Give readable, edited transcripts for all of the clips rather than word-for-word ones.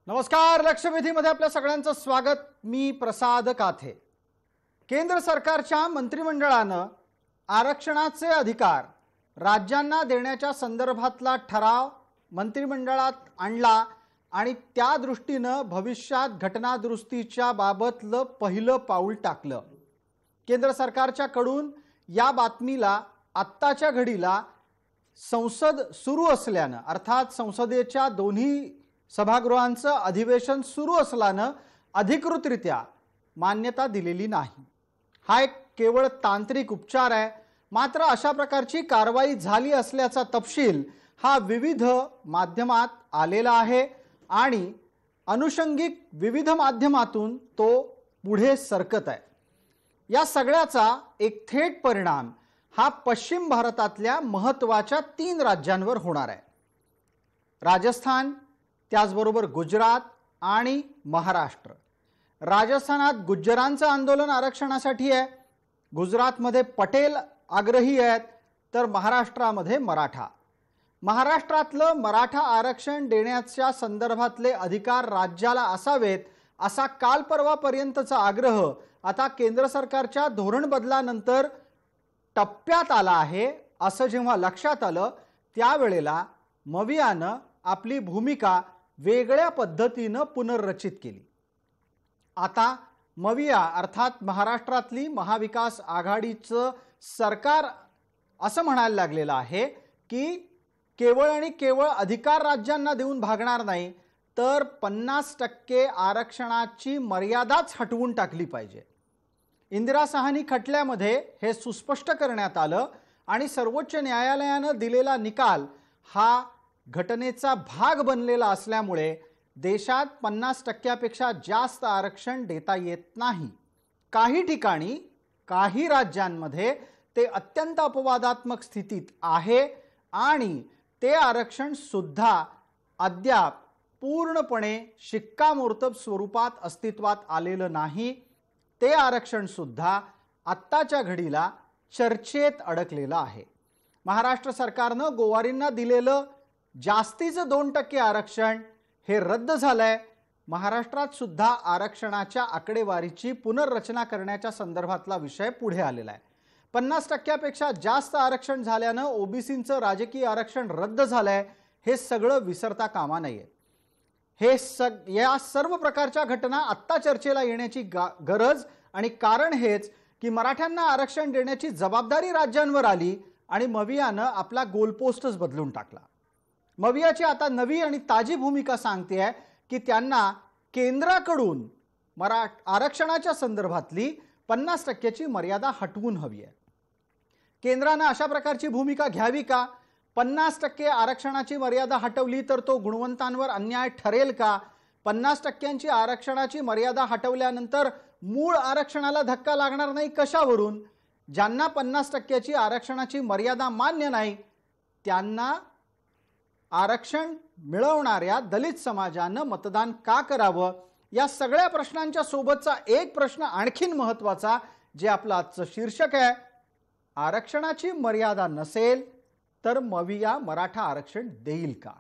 नमस्कार. लक्षवेधीमध्ये आपल्या सगळ्यांचं स्वागत. मी प्रसाद काथे. केंद्र सरकारच्या मंत्रिमंडळानं आरक्षणाचे अधिकार राज्यांना देण्याच्या संदर्भातला ठराव मंत्रिमंडळात आणला आणि त्या दृष्टीनं भविष्यात घटना दुरुस्तीच्या बाबतलं पहिलं पाऊल टाकलं. केंद्र सरकारच्या कडून या बातमीला आत्ताच्या घडीला संसद सुरू असल्यानं, अर्थात संसदेच्या दोन्ही सभागृहांचं अधिवेशन सुरू असल्यानं अधिकृतरित्या मान्यता दिलेली नाही. हा एक केवळ तांत्रिक उपचार आहे. मात्र अशा प्रकारची कारवाई झाली असल्याचा तपशील हा विविध माध्यमात आलेला आहे आणि अनुषंगिक विविध माध्यमातून तो पुढे सरकत आहे. या सगळ्याचा एक थेट परिणाम हा पश्चिम भारतातल्या महत्त्वाच्या 3 राज्यांवर होणार आहे. राजस्थान, त्याचबरोबर गुजरात आणि महाराष्ट्र. राजस्थानात गुज्जरांचं आंदोलन आरक्षणासाठी आहे, गुजरातमध्ये पटेल आग्रही आहेत, तर महाराष्ट्रामध्ये मराठा. महाराष्ट्रातलं मराठा आरक्षण देण्याच्या संदर्भातले अधिकार राज्याला असावेत असा काल परवापर्यंतचा आग्रह आता केंद्र सरकारच्या धोरण बदलानंतर टप्प्यात आला आहे. असं जेव्हा लक्षात आलं त्यावेळेला मवियानं आपली भूमिका वेगळ्या पद्धतीनं पुनर्रचित केली. आता मविया अर्थात महाराष्ट्रातली महाविकास आघाडीचं सरकार असं म्हणायला लागलेलं आहे की केवळ आणि केवळ अधिकार राज्यांना देऊन भागणार नाही, तर 50% आरक्षणाची मर्यादाच हटवून टाकली पाहिजे. इंदिरा साहनी खटल्यामध्ये हे सुस्पष्ट करण्यात आलं आणि सर्वोच्च न्यायालयानं दिलेला निकाल हा घटनेचा भाग बनलेला असल्यामुळे देशात 50%पेक्षा जास्त आरक्षण देता येत नाही. काही ठिकाणी काही राज्यांमध्ये ते अत्यंत अपवादात्मक स्थितीत आहे आणि ते आरक्षण सुद्धा अद्याप पूर्णपणे शिक्कामोर्तब स्वरूपात अस्तित्वात आलेलं नाही. ते आरक्षण सुद्धा आत्ताच्या घडीला चर्चेत अडकलेलं आहे. महाराष्ट्र सरकारनं गोवारींना दिलेलं जास्तीचं 2% आरक्षण हे रद्द झालंय. महाराष्ट्रात सुद्धा आरक्षणाच्या आकडेवारीची पुनर्रचना करण्याच्या संदर्भातला विषय पुढे आलेला आहे. 50%पेक्षा जास्त आरक्षण झाल्यानं ओबीसींचं राजकीय आरक्षण रद्द झालंय. हे सगळं विसरता कामा नये. या सर्व प्रकारच्या घटना आत्ता चर्चेला येण्याची गरज आणि कारण हेच की मराठ्यांना आरक्षण देण्याची जबाबदारी राज्यांवर आली आणि मवियानं आपला गोलपोस्टच बदलून टाकला. मवियाची आता नवी आणि ताजी भूमिका सांगते आहे की त्यांना केंद्राकडून आरक्षणाच्या संदर्भातली 50%ची मर्यादा हटवून हवी आहे. केंद्रानं अशा प्रकारची भूमिका घ्यावी का? 50% आरक्षणाची मर्यादा हटवली तर तो गुणवंतांवर अन्याय ठरेल का? 50%ची आरक्षणाची मर्यादा हटवल्यानंतर मूळ आरक्षणाला धक्का लागणार नाही कशावरून? ज्यांना 50%ची आरक्षणाची मर्यादा मान्य नाही त्यांना आरक्षण मिळवणाऱ्या दलित समाजानं मतदान का करावं? या सगळ्या प्रश्नांच्या सोबतचा एक प्रश्न आणखीन महत्त्वाचा, जे आपलं आजचं शीर्षक आहे, आरक्षणाची मर्यादा नसेल तर मविया मराठा आरक्षण देईल का?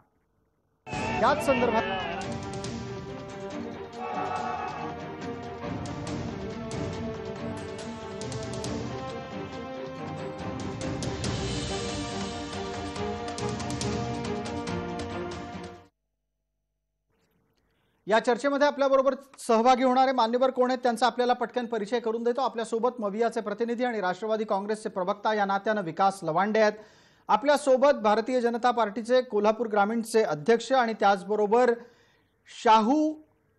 याच संदर्भात या चर्चेमध्ये आपल्याबरोबर सहभागी होणारे मान्यवर कोण आहेत त्यांचा आपल्याला पटकन परिचय करून देतो. आपल्यासोबत मवियाचे प्रतिनिधी आणि राष्ट्रवादी काँग्रेसचे प्रवक्ता या नात्यानं विकास लवांडे आहेत. आपल्यासोबत भारतीय जनता पार्टीचे कोल्हापूर ग्रामीणचे अध्यक्ष आणि त्याचबरोबर शाहू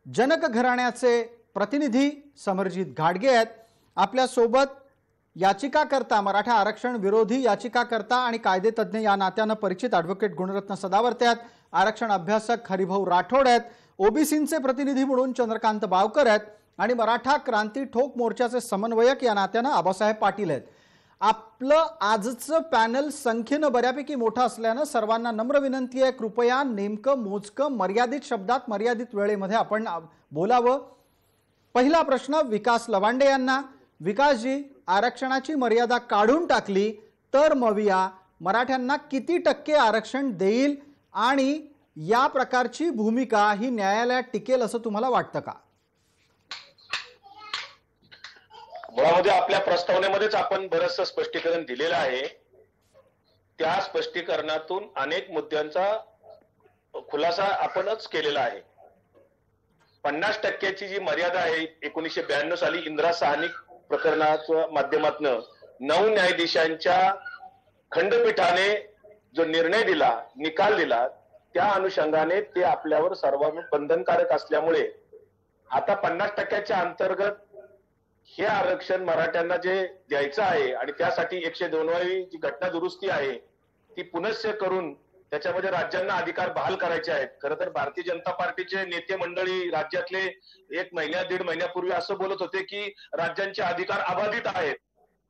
जनक घराण्याचे प्रतिनिधी समरजित घाडगे आहेत. आपल्यासोबत याचिकाकर्ता, मराठा आरक्षण विरोधी याचिकाकर्ता आणि कायदेतज्ञ या नात्यानं परिचित ॲडव्होकेट गुणरत्न सदावर्ते आहेत. आरक्षण अभ्यासक हरिभाऊ राठोड आहेत. ओबीसींचे प्रतिनिधी म्हणून चंद्रकांत बावकर आहेत आणि मराठा क्रांती ठोक मोर्चाचे समन्वयक या नात्यानं आबासाहेब पाटील आहेत. आपलं आजचं पॅनल संख्येनं बऱ्यापैकी मोठं असल्यानं सर्वांना नम्र विनंती आहे, कृपया नेमकं मोजकं मर्यादित शब्दात मर्यादित वेळेमध्ये आपण बोलावं. पहिला प्रश्न विकास लवांडे यांना. विकासजी, आरक्षणाची मर्यादा काढून टाकली तर मविया मराठ्यांना किती टक्के आरक्षण देईल आणि या प्रकारची भूमिका ही न्यायालयात टिकेल असं तुम्हाला वाटतं का? मुळामध्ये आपल्या प्रस्तावनेमध्येच आपण बरंचसं स्पष्टीकरण दिलेलं आहे. त्या स्पष्टीकरणातून अनेक मुद्द्यांचा खुलासा आपणच केलेला आहे. 50% जी मर्यादा आहे 1992 साली इंदिरा साहनी प्रकरणाच्या माध्यमातून 9 न्यायाधीशांच्या खंडपीठाने जो निर्णय दिला, निकाल दिला, त्या अनुषंगाने ते आपल्यावर सर्वांना बंधनकारक असल्यामुळे आता 50%च्या अंतर्गत हे आरक्षण मराठ्यांना जे द्यायचं आहे आणि त्यासाठी 102वी जी घटना दुरुस्ती आहे ती पुनश्च करून त्याच्यामध्ये राज्यांना अधिकार बहाल करायचे आहेत. खरं तर भारतीय जनता पार्टीचे नेते मंडळी राज्यातले 1 महिन्या 1.5 महिन्यापूर्वी असं बोलत होते की राज्यांचे अधिकार अबाधित आहेत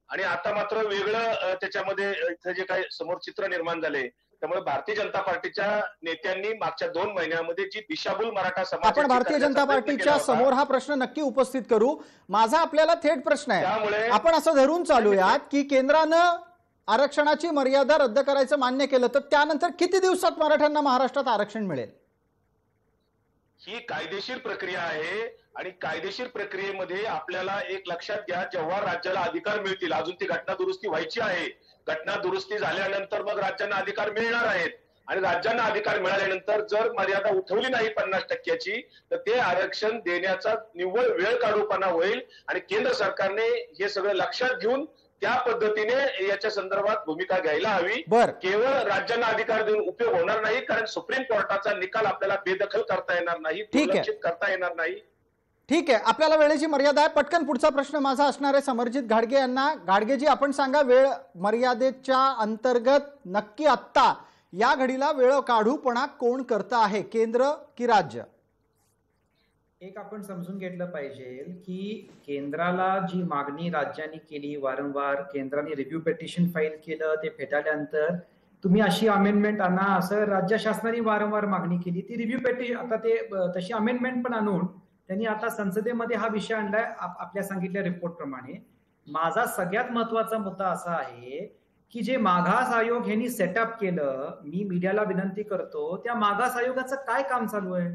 आणि आता मात्र वेगळं त्याच्यामध्ये इथे जे काही समोर चित्र निर्माण झाले. त्यामुळे भारतीय जनता पार्टीच्या नेत्यांनी मागच्या 2 महिन्यामध्ये जी दिशाभूल मराठा समाज आपण भारतीय जनता पार्टीच्या समोर हा प्रश्न नक्की उपस्थित करू. माझा आपल्याला थेट प्रश्न आहे, आपण असं धरून चालूयात की केंद्रानं आरक्षणाची मर्यादा रद्द करायचं मान्य केलं तर त्यानंतर किती दिवसात मराठ्यांना महाराष्ट्रात आरक्षण मिळेल? ही कायदेशीर प्रक्रिया आहे आणि कायदेशीर प्रक्रियेमध्ये आपल्याला एक लक्षात घ्या, जेव्हा राज्याला अधिकार मिळतील, अजून ती घटना दुरुस्ती व्हायची आहे, घटना दुरुस्ती झाल्यानंतर मग राज्यांना अधिकार मिळणार आहेत आणि राज्यांना अधिकार मिळाल्यानंतर जर मर्यादा उठवली नाही 50%ची तर ते आरक्षण देण्याचा निव्वळ वेळ काढूपणा होईल आणि केंद्र सरकारने हे सगळं लक्षात घेऊन त्या पद्धतीने याच्या संदर्भात भूमिका घ्यायला हवी. केवळ राज्यांना अधिकार देऊन उपयोग होणार नाही, कारण सुप्रीम कोर्टाचा निकाल आपल्याला बेदखल करता येणार नाही, दुर्लक्षित करता येणार नाही. ठीक आहे, आपल्याला वेळेची मर्यादा आहे. पटकन पुढचा प्रश्न माझा असणार आहे समरजित घाडगे यांना. घाडगेजी, आपण सांगा, वेळ मर्यादेच्या अंतर्गत नक्की आत्ता या घडीला वेळ काढूपणा कोण करता आहे, केंद्र की राज्य? एक आपण समजून घेतलं पाहिजे की केंद्राला जी मागणी राज्यांनी केली, वारंवार केंद्राने रिव्ह्यू पिटिशन फाईल केलं, ते फेटाळल्यानंतर तुम्ही अशी अमेंडमेंट आणा असं राज्य शासनाने वारंवार मागणी केली. ती रिव्ह्यू पिटिशन आता ते तशी अमेंडमेंट पण आणून त्यांनी आता संसदेमध्ये हा विषय आणलाय आपल्या सांगितल्या रिपोर्ट प्रमाणे. माझा सगळ्यात महत्वाचा मुद्दा असा आहे की जे मागास आयोग यांनी सेटअप केलं, मी मीडियाला विनंती करतो, त्या मागास आयोगाचं काय काम चालू आहे?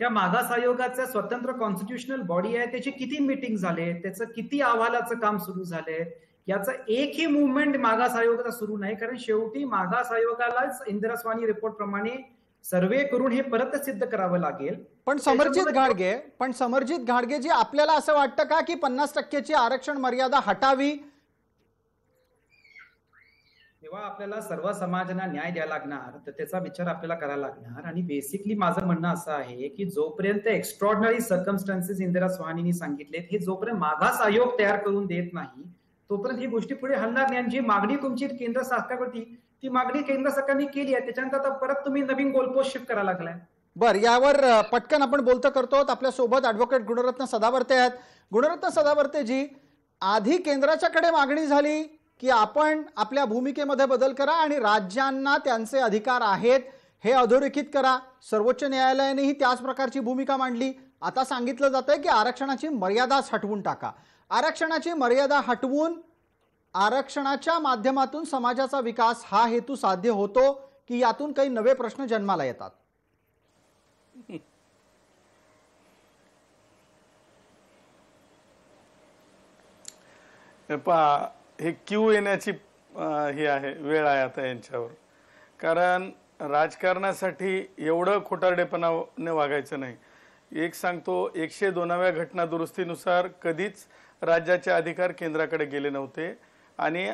त्या मागास आयोगाचं स्वतंत्र कॉन्स्टिट्युशनल बॉडी आहे, त्याचे किती मीटिंग झाले, त्याचं किती अहवालाचं काम सुरू झालंय, याचं एकही मुवमेंट मागास आयोगाचा सुरू नाही. कारण शेवटी मागास आयोगालाच इंदिरा साहनी रिपोर्ट प्रमाणे सर्वे करून हे परत सिद्ध करावं लागेल. पण समरजित घाडगे जी, आपल्याला असं वाटतं का की 50%ची आरक्षण मर्यादा हटावी? तेव्हा आपल्याला सर्व समाजांना न्याय द्यावा लागणार, तर त्याचा विचार आपल्याला करायला लागणार. आणि बेसिकली माझं म्हणणं असं आहे की जोपर्यंत एक्स्ट्रॉर्डिनरी सर्कमस्टन्सेस इंदिरा साहनींनी सांगितलेत, हे जोपर्यंत मागास आयोग तयार करून देत नाही तोपर्यंत ही गोष्टी पुढे हलणार नाही. आणि जी मागणी तुमची केंद्र सरकारवरती, ती मागणी केंद्र सरकारने केली आहे, त्याच्यानंतर आता परत तुम्ही नवीन गोलपोस्ट शिफ्ट करायला लागलाय. बर, यावर पटकन आपण बोलतो करतो. आपल्या सोबत ॲडव्होकेट गुणरत्न सदावर्ते आहेत. गुणरत्न सदावर्ते जी, आधी केंद्राच्याकडे मागणी झाली की आपण आपल्या भूमिकेमध्ये बदल करा आणि राज्यांना त्यांचे अधिकार आहेत हे अधोरेखित करा. सर्वोच्च न्यायालयानेही त्याच प्रकारची भूमिका मांडली. आता सांगितलं जातंय की आरक्षणाची मर्यादाच हटवून टाका. आरक्षणाची मर्यादा हटवून आरक्षणाच्या माध्यमातून समाजाचा विकास हा हेतू साध्य होतो की यातून काही नवे प्रश्न जन्माला येतात? हे क्यू येण्याची हे आहे, वेळ आहे आता यांच्यावर. कारण राजकारणासाठी एवढं खोटारडेपणाने वागायचं नाही. एक सांगतो, 102व्या घटना दुरुस्तीनुसार कधीच राज्याचे अधिकार केंद्राकडे गेले नव्हते आणि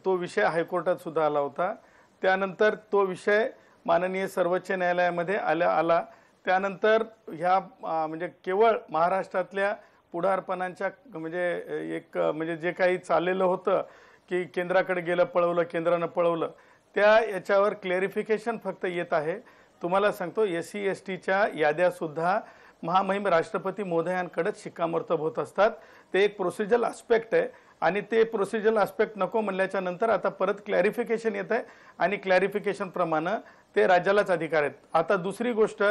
तो विषय हायकोर्टात सुद्धा आला होता. त्यानंतर तो विषय माननीय सर्वोच्च न्यायालयामध्ये आला. त्यानंतर ह्या म्हणजे केवळ महाराष्ट्रातल्या पुढारपणांच्या म्हणजे जे काही चाललेलं होतं की केंद्राकडे गेलं, पळवलं, केंद्रानं पळवलं, त्या याच्यावर क्लॅरिफिकेशन फक्त येत आहे. तुम्हाला सांगतो, SC STच्या याद्यासुद्धा महामहिम राष्ट्रपती महोदयांकडेच शिक्कामोर्तब होत असतात. ते एक प्रोसिजरल आस्पेक्ट आहे आणि ते प्रोसिजरल आस्पेक्ट नको म्हणल्याच्या नंतर आता परत क्लॅरिफिकेशन येत आहे आणि क्लॅरिफिकेशन प्रमाणे ते राज्यालाच अधिकार आहेत. आता दुसरी गोष्ट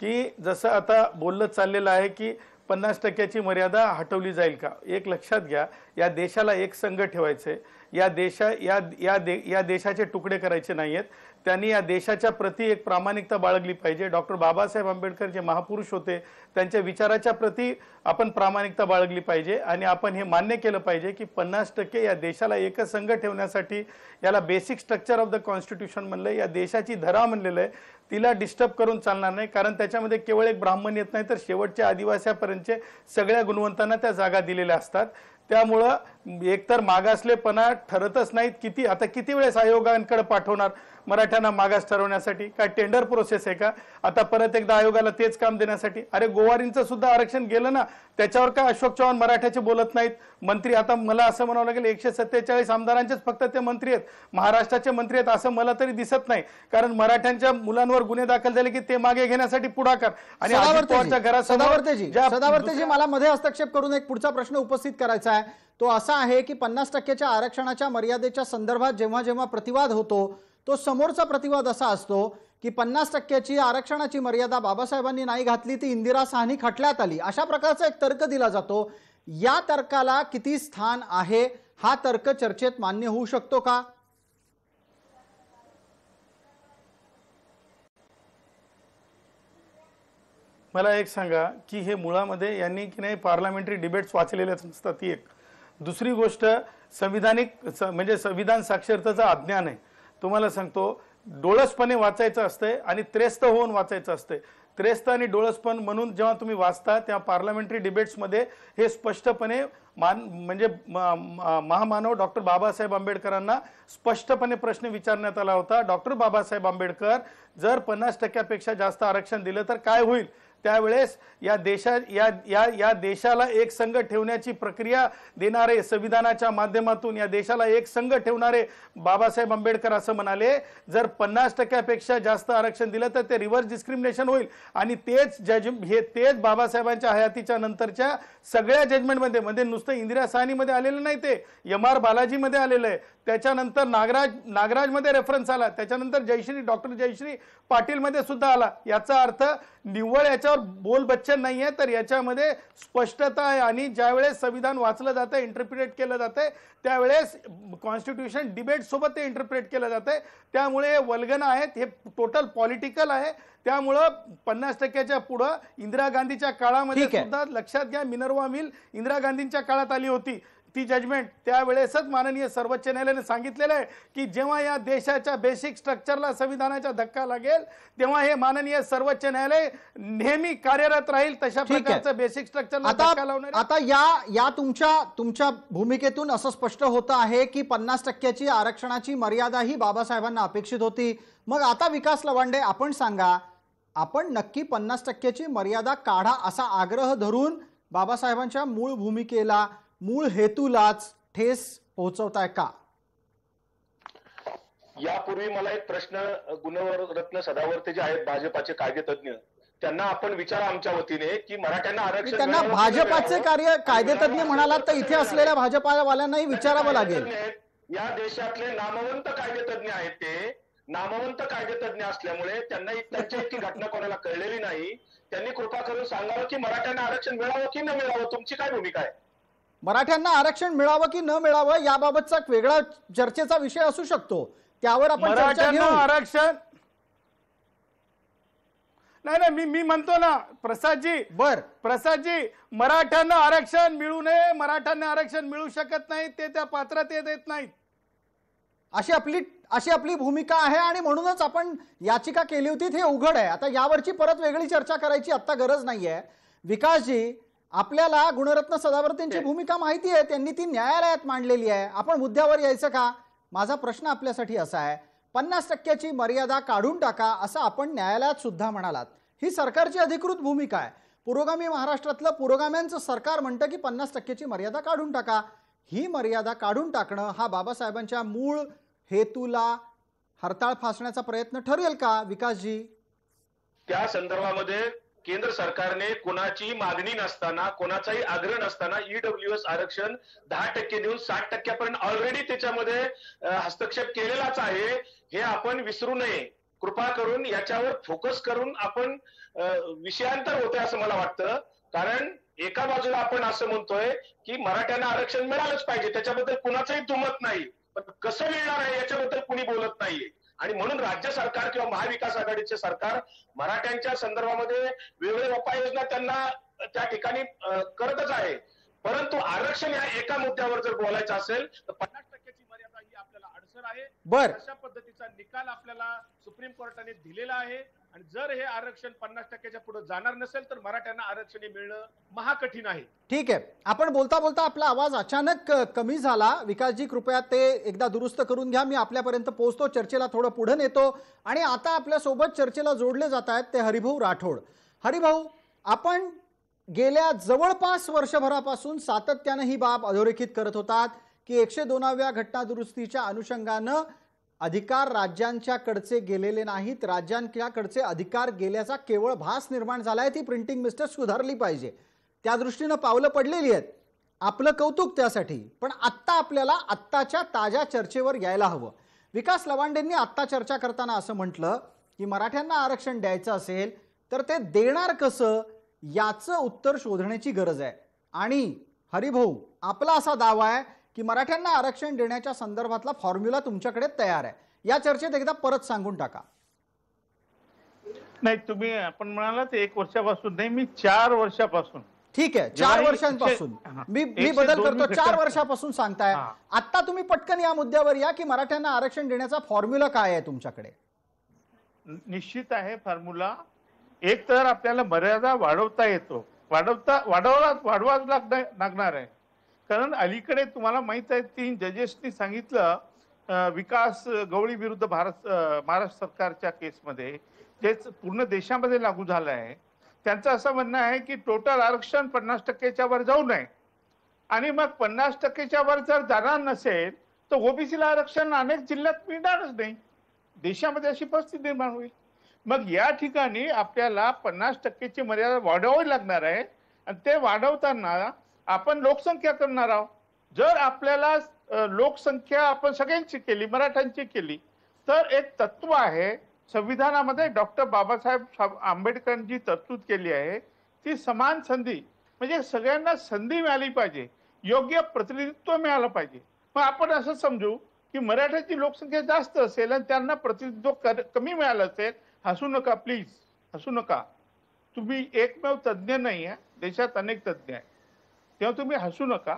की जसं आता बोललं चाललेलं आहे की 50% मर्यादा हटवली जाईल का? एक लक्षात घ्या, या देशाला एक संघ ठेवायचे, या देशाचे तुकडे करायचे नाहीयेत. त्यांनी या देशाच्या प्रती एक प्रामाणिकता बाळगली पाहिजे. डॉक्टर बाबासाहेब आंबेडकर जे महापुरुष होते, त्यांच्या विचाराच्या प्रती आपण प्रामाणिकता बाळगली पाहिजे आणि आपण हे मान्य केलं पाहिजे की 50% या देशाला एकसंघ ठेवण्यासाठी, याला basic structure of the constitution म्हणलं, या देशाची धरा म्हणलेलं आहे, तिला डिस्टर्ब करून चालणार नाही. कारण त्याच्यामध्ये केवळ एक ब्राह्मण येत नाही, तर शेवटच्या आदिवासीपर्यंतचे सगळ्या गुणवंतांना त्या जागा दिलेल्या असतात. त्यामुळं एकतर मागासलेपणा ठरतच नाहीत. किती वेळेस आयोगांकडे पाठवणार मराठ्यांना मागास ठरवण्यासाठी? काय टेंडर प्रोसेस आहे का आता परत एकदा आयोगाला तेच काम देण्यासाठी? अरे गोवारींचं सुद्धा आरक्षण गेलं ना, त्याच्यावर काय अशोक चव्हाण मराठ्याचे बोलत नाहीत? मंत्री, आता मला असं म्हणावं लागेल 147 आमदारांचेच फक्त ते मंत्री आहेत, महाराष्ट्राचे मंत्री आहेत असं मला तरी दिसत नाही. कारण मराठ्यांच्या मुलांवर गुन्हे दाखल झाले की ते मागे घेण्यासाठी पुढाकार. आणि सदावर्तेजी, मला मध्ये हस्तक्षेप करून एक पुढचा प्रश्न उपस्थित करायचा आहे. तो असा आहे की 50% आरक्षणाच्या मर्यादेच्या संदर्भात जेव्हा जेव्हा प्रतिवाद होतो, तो समोरचा प्रतिवाद असा असतो की 50% आरक्षणाची मर्यादा बाबासाहेबांनी नाही घातली, ती इंदिरा साहनी खटल्यात आली, अशा प्रकारचा एक तर्क दिला जातो. या तर्काला किती स्थान आहे? हा तर्क चर्चेत मान्य होऊ शकतो का? मला एक सांगा की हे मुळामध्ये यांनी की नाही पार्लमेंटरी डिबेट्स वाचलेलेच नसतात, ती एक. दुसरी गोष्ट, म्हणजे संविधान साक्षरतेचं अज्ञान आहे. तुम्हाला सांगतो, डोळसपणे वाचायचं असतंय आणि त्रस्त होऊन वाचायचं असतंय. त्रस्त आणि डोळसपण म्हणून जेव्हा तुम्ही वाचता तेव्हा पार्लमेंटरी डिबेट्समध्ये हे स्पष्टपणे म्हणजे महामानव डॉक्टर बाबासाहेब आंबेडकरांना स्पष्टपणे प्रश्न विचारण्यात आला होता. डॉक्टर बाबासाहेब आंबेडकर, जर 50%पेक्षा जास्त आरक्षण दिलं तर काय होईल? त्यावेळेस या देशाला एक संघ ठेवण्याची प्रक्रिया देणारे, संविधानाच्या माध्यमातून या देशाला एक संघ ठेवणारे बाबासाहेब आंबेडकर असं म्हणाले, जर 50%पेक्षा जास्त आरक्षण दिलं तर ते रिव्हर्स डिस्क्रिमिनेशन होईल. आणि तेच बाबासाहेबांच्या हयातीच्या नंतरच्या सगळ्या जजमेंटमध्ये नुसतं इंदिरा साहनीमध्ये आलेलं नाही, ते MR बालाजीमध्ये आलेलं आहे. त्याच्यानंतर नागराजमध्ये रेफरन्स आला, त्याच्यानंतर डॉक्टर जयश्री पाटीलमध्ये सुद्धा आला. याचा अर्थ निव्वळ याच्यावर बोल बच्चन नाहीये, तर याच्यामध्ये स्पष्टता आहे. आणि ज्यावेळेस संविधान वाचलं जातं, इंटरप्रिटेट केलं जातंय, त्यावेळेस कॉन्स्टिट्यूशन डिबेट सोबत ते इंटरप्रिटेट केलं जातंय. त्यामुळे वल्गना आहेत, हे टोटल पॉलिटिकल आहे. त्यामुळं 50%च्या पुढं इंदिरा गांधीच्या काळामध्ये सुद्धा लक्षात घ्या, मिनर्वा मिल इंदिरा गांधींच्या काळात आली होती ती जजमेंट. त्यावेळेसच माननीय सर्वोच्च न्यायालयाने सांगितलेलं आहे की जेव्हा या देशाच्या बेसिक स्ट्रक्चरला संविधानाचा धक्का लागेल, तेव्हा हे माननीय सर्वोच्च न्यायालय नेहमी कार्यरत राहील. तशा प्रकारचं बेसिक स्ट्रक्चरला धक्का लावणार. आता या तुमच्या भूमिकेतून असं स्पष्ट होतं आहे की 50%ची आरक्षणाची मर्यादा ही बाबासाहेबांना अपेक्षित होती. मग आता विकास लवांडे, आपण सांगा, आपण नक्की 50%ची मर्यादा काढा असा आग्रह धरून बाबासाहेबांच्या मूळ भूमिकेला, मूळ हेतूलाच ठेस पोहोचवताय का? यापूर्वी मला एक प्रश्न गुणरत्न सदावर्ते जे आहेत भाजपाचे कायदेतज्ञ, त्यांना आपण विचारा आमच्या वतीने की मराठ्यांना आरक्षण, त्यांना भाजपाचे कायदेतज्ञ म्हणालात तर इथे असलेल्या भाजपावाल्यांनाही विचारावं लागेल. या देशातले नामवंत कायदेतज्ञ आहेत. ते नामवंत कायदेतज्ञ असल्यामुळे त्यांना त्यांची इतकी घटना कोणाला कळलेली नाही. त्यांनी कृपा करून सांगावं की मराठ्यांना आरक्षण मिळावं की न मिळावं, तुमची काय भूमिका आहे? मराठ्यांना आरक्षण मिळावं की न मिळावं याबाबतचा वेगळा चर्चेचा विषय असू शकतो, त्यावर आपण चर्चा घेऊ. आरक्षण नाही, मी म्हणतो ना प्रसादजी, मराठ्यांना आरक्षण मिळू नये, मराठ्यांना आरक्षण मिळू शकत नाही, ते त्या पात्रतेत येत नाहीत, अशी आपली भूमिका आहे. आणि म्हणूनच आपण याचिका केली होती, हे उघड आहे. आता यावरची परत वेगळी चर्चा करायची आता गरज नाहीये. विकासजी, आपल्याला गुणरत्न सदावर्तेंची भूमिका माहिती आहे, त्यांनी ती न्यायालयात मांडलेली आहे. आपण मुद्द्यावर यायचं का? माझा प्रश्न आपल्यासाठी असा आहे, 50%ची मर्यादा काढून टाका असं आपण न्यायालयात सुद्धा म्हणालात. ही सरकारची अधिकृत भूमिका आहे. पुरोगामी महाराष्ट्रातलं पुरोगाम्यांचं सरकार म्हणतं की 50%ची मर्यादा काढून टाका. ही मर्यादा काढून टाकणं हा बाबासाहेबांच्या मूळ हेतूला हरताळ फासण्याचा प्रयत्न ठरेल का विकासजी? त्या संदर्भामध्ये केंद्र सरकारने कोणाची मागणी नसताना, कोणाचाही आग्रह नसताना EWS आरक्षण 10% देऊन 60% पर्यंत ऑलरेडी त्याच्यामध्ये हस्तक्षेप केलेलाच आहे. हे आपण विसरू नये. कृपा करून याच्यावर फोकस करून आपण विषयांतर होते असं मला वाटतं. कारण एका बाजूला आपण असं म्हणतोय की मराठ्यांना आरक्षण मिळालंच पाहिजे, त्याच्याबद्दल कुणाचंही दुमत नाही, पण कसं मिळणार आहे याच्याबद्दल कुणी बोलत नाहीये. आणि म्हणून राज्य सरकार किंवा महाविकास आघाडीचे सरकार मराठ्यांच्या संदर्भामध्ये वेगवेगळ्या उपाययोजना त्यांना त्या ठिकाणी करतच आहे. परंतु आरक्षण या एका मुद्द्यावर जर बोलायचं असेल तर 50% मर्यादा ही आपल्याला अडचण आहे. बर, अशा पद्धतीचा निकाल आपल्याला सुप्रीम कोर्टाने दिलेला आहे. आणि जर हे आरक्षण 50% पुढे जाणार नसेल तर मराठ्यांना आरक्षण मिळणं महाकठीण आहे. ठीक आहे. आपण बोलता बोलता आपला आवाज अचानक कमी झाला. विकासजी कृपया ते एकदा दुरुस्त करून घ्या. मी आपल्यापर्यंत पोहोचतो, चर्चेला थोडं पुढे नेतो. आणि आता आपल्यासोबत चर्चेला जोडले जात आहेत ते हरिभाऊ राठोड. हरिभाऊ, आपण गेल्या जवळपास वर्षभरापासून सातत्याने ही बाब अधोरेखित करत होतात की 102व्या घटना दुरुस्तीच्या अनुषंगानं अधिकार राज्यांच्याकडचे गेलेले नाहीत, राज्यांच्याकडचे अधिकार गेल्याचा केवळ भास निर्माण झालाय. ती प्रिंटिंग मिस्टेक सुधारली पाहिजे, त्या दृष्टीनं पावलं पडलेली आहेत. आपलं कौतुक त्यासाठी. पण आत्ता आपल्याला आत्ताच्या ताज्या चर्चेवर यायला हवं. विकास लवांडेंनी आत्ता चर्चा करताना असं म्हटलं की मराठ्यांना आरक्षण द्यायचं असेल तर ते देणार कसं याचं उत्तर शोधण्याची गरज आहे. आणि हरिभाऊ, आपला असा दावा आहे की मराठ्यांना आरक्षण देण्याच्या संदर्भातला फॉर्म्युला तुमच्याकडे तयार आहे. या चर्चेत एकदा परत सांगून टाका. नाही, तुम्ही आपण म्हणालात 1 वर्षापासून नाही, मी 4 वर्षापासून. ठीक आहे, 4 वर्षांपासून मी बदल करतो. 4 वर्षापासून सांगताय. आता तुम्ही पटकन या मुद्द्यावर या की मराठ्यांना आरक्षण देण्याचा फॉर्म्युला काय आहे तुमच्याकडे. निश्चित आहे फॉर्म्युला. एक तर आपल्याला मर्यादा वाढवता येतो, वाढवाच लागणार आहे. कारण अलीकडे तुम्हाला माहित आहे 3 जजेसनी सांगितलं विकास गवळी विरुद्ध महाराष्ट्र सरकारच्या केसमध्ये, जे पूर्ण देशामध्ये लागू झालं आहे, त्यांचं असं म्हणणं आहे की टोटल आरक्षण 50%च्या वर जाऊ नये. आणि मग 50%च्या वर जर जाणार नसेल तर ओबीसीला आरक्षण अनेक जिल्ह्यात मिळणारच नाही. देशामध्ये अशी परिस्थिती निर्माण होईल. मग या ठिकाणी आपल्याला 50%ची मर्यादा वाढवावी लागणार आहे. आणि ते वाढवताना आपण लोकसंख्या करणार आहोत. जर आपल्याला लोकसंख्या आपण सगळ्यांची केली, मराठ्यांची केली, तर एक तत्व आहे संविधानामध्ये, डॉक्टर बाबासाहेब आंबेडकरांची तरतूद केली आहे, ती समान संधी. म्हणजे सगळ्यांना संधी मिळाली पाहिजे, योग्य प्रतिनिधित्व मिळालं पाहिजे. मग आपण असं समजू की मराठ्याची लोकसंख्या जास्त असेल आणि त्यांना प्रतिनिधित्व कमी मिळालं असेल. हसू नका प्लीज, हसू नका. तुम्ही एकमेव तज्ज्ञ नाही आहे, देशात अनेक तज्ज्ञ आहेत, तेव्हा तुम्ही हसू नका.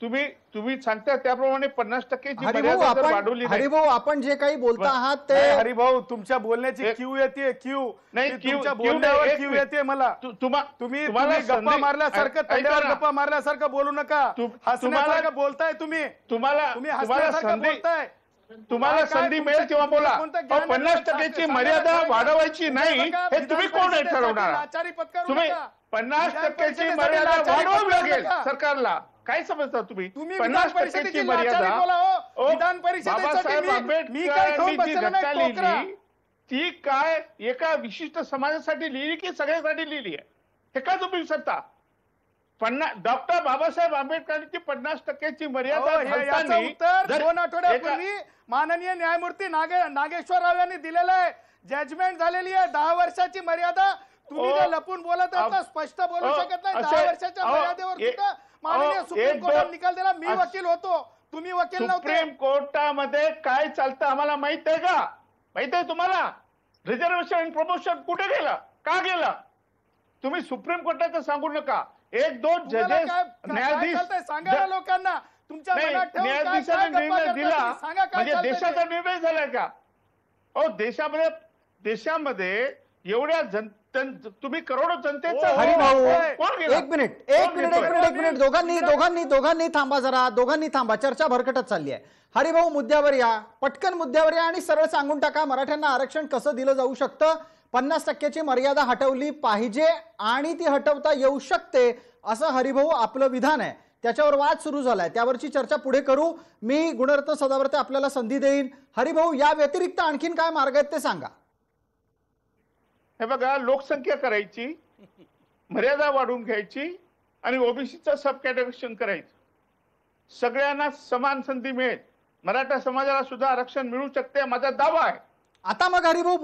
तुम्ही सांगता त्याप्रमाणे 50%ची मर्यादा जर वाढवली. हरिभाऊ, आपण जे काही बोलता आहात ते हरिभाऊ, तुमच्या बोलण्याची क्यू येते. क्यू नाही, तुमच्या बोलण्यावर क्यू येते मला. तुम्ही गप्पा मारल्यासारखं, तंड्यावर गप्पा मारल्यासारखं बोलू नका. हसण्यासारखं बोलताय तुम्ही. तुम्हाला हसण्यासारखं बोलताय. तुम्हाला संधी मिळेल तेव्हा बोला. 50%ची मर्यादा वाढवायची नाही हे तुम्ही कोण ठरवणार? तुम्ही 50%ची मर्यादा वाढवावी लागेल सरकारला. काय समजता तुम्ही? 50%ची मर्यादा विधान बाबासाहेब आंबेडकरांनी जी घटना लिहिली ती काय एका विशिष्ट समाजासाठी लिहिली की सगळ्यासाठी लिहिली आहे हे का तुम्ही विसरता? डॉक्टर बाबासाहेब आंबेडकरांची 50%ची मर्यादा याचं उत्तर 2 आठवड्यापूर्वी माननीय न्यायमूर्ती नागेश्वर राव यांनी दिलेलं आहे. जजमेंट झालेली आहे. 10 वर्षाची मर्यादा. तुम्ही जे लपून बोलत आहेत स्पष्ट बोलू शकत नाही. 10 वर्षाच्या मर्यादेवर सुद्धा माननीय सुप्रीम कोर्टाने निकाल दिला. मी वकील होतो, तुम्ही वकील नव्हते. सुप्रीम कोर्टामध्ये काय चालतं आम्हाला माहित आहे का? माहित आहे तुम्हाला? रिझर्वेशन प्रमोशन कुठे गेलं, का गेलं? तुम्ही सुप्रीम कोर्टाचं सांगू नका. 1-2 जजेस न्यायाधीश सांगा लोकांना. तुमच्या न्यायाधीशाने निर्णय दिला म्हणजे देशाचा निर्णय झालाय का? देशामध्ये एवढ्या तुम्ही करोडो जनतेचा हरिभाऊ, एक मिनिट दोघांनी थांबा जरा. दोघांनी थांबा. चर्चा भरकटत चालली आहे. हरिभाऊ, मुद्द्यावर या, पटकन मुद्द्यावर या आणि सरळ सांगून टाका मराठ्यांना आरक्षण कसं दिलं जाऊ शकतं. 50%ची मर्यादा हटवली पाहिजे आणि ती हटवता येऊ शकते असं हरिभाऊ आपलं विधान आहे. त्याच्यावर वाद सुरू झालाय, त्यावरची चर्चा पुढे करू. मी गुणरत्न सदावर्ते आपल्याला संधी देईन. हरिभाऊ, या व्यतिरिक्त आणखीन काय मार्ग आहेत ते सांगा. हे बघा, लोकसंख्या करायची, मर्यादा वाढवून घ्यायची आणि ओबीसीचं सब कॅटेगरीशन करायचं. सगळ्यांना समान संधी मिळेल. मराठा समाजाला सुद्धा आरक्षण मिळू शकते, माझा दावा आहे. आता मग हरिभाऊ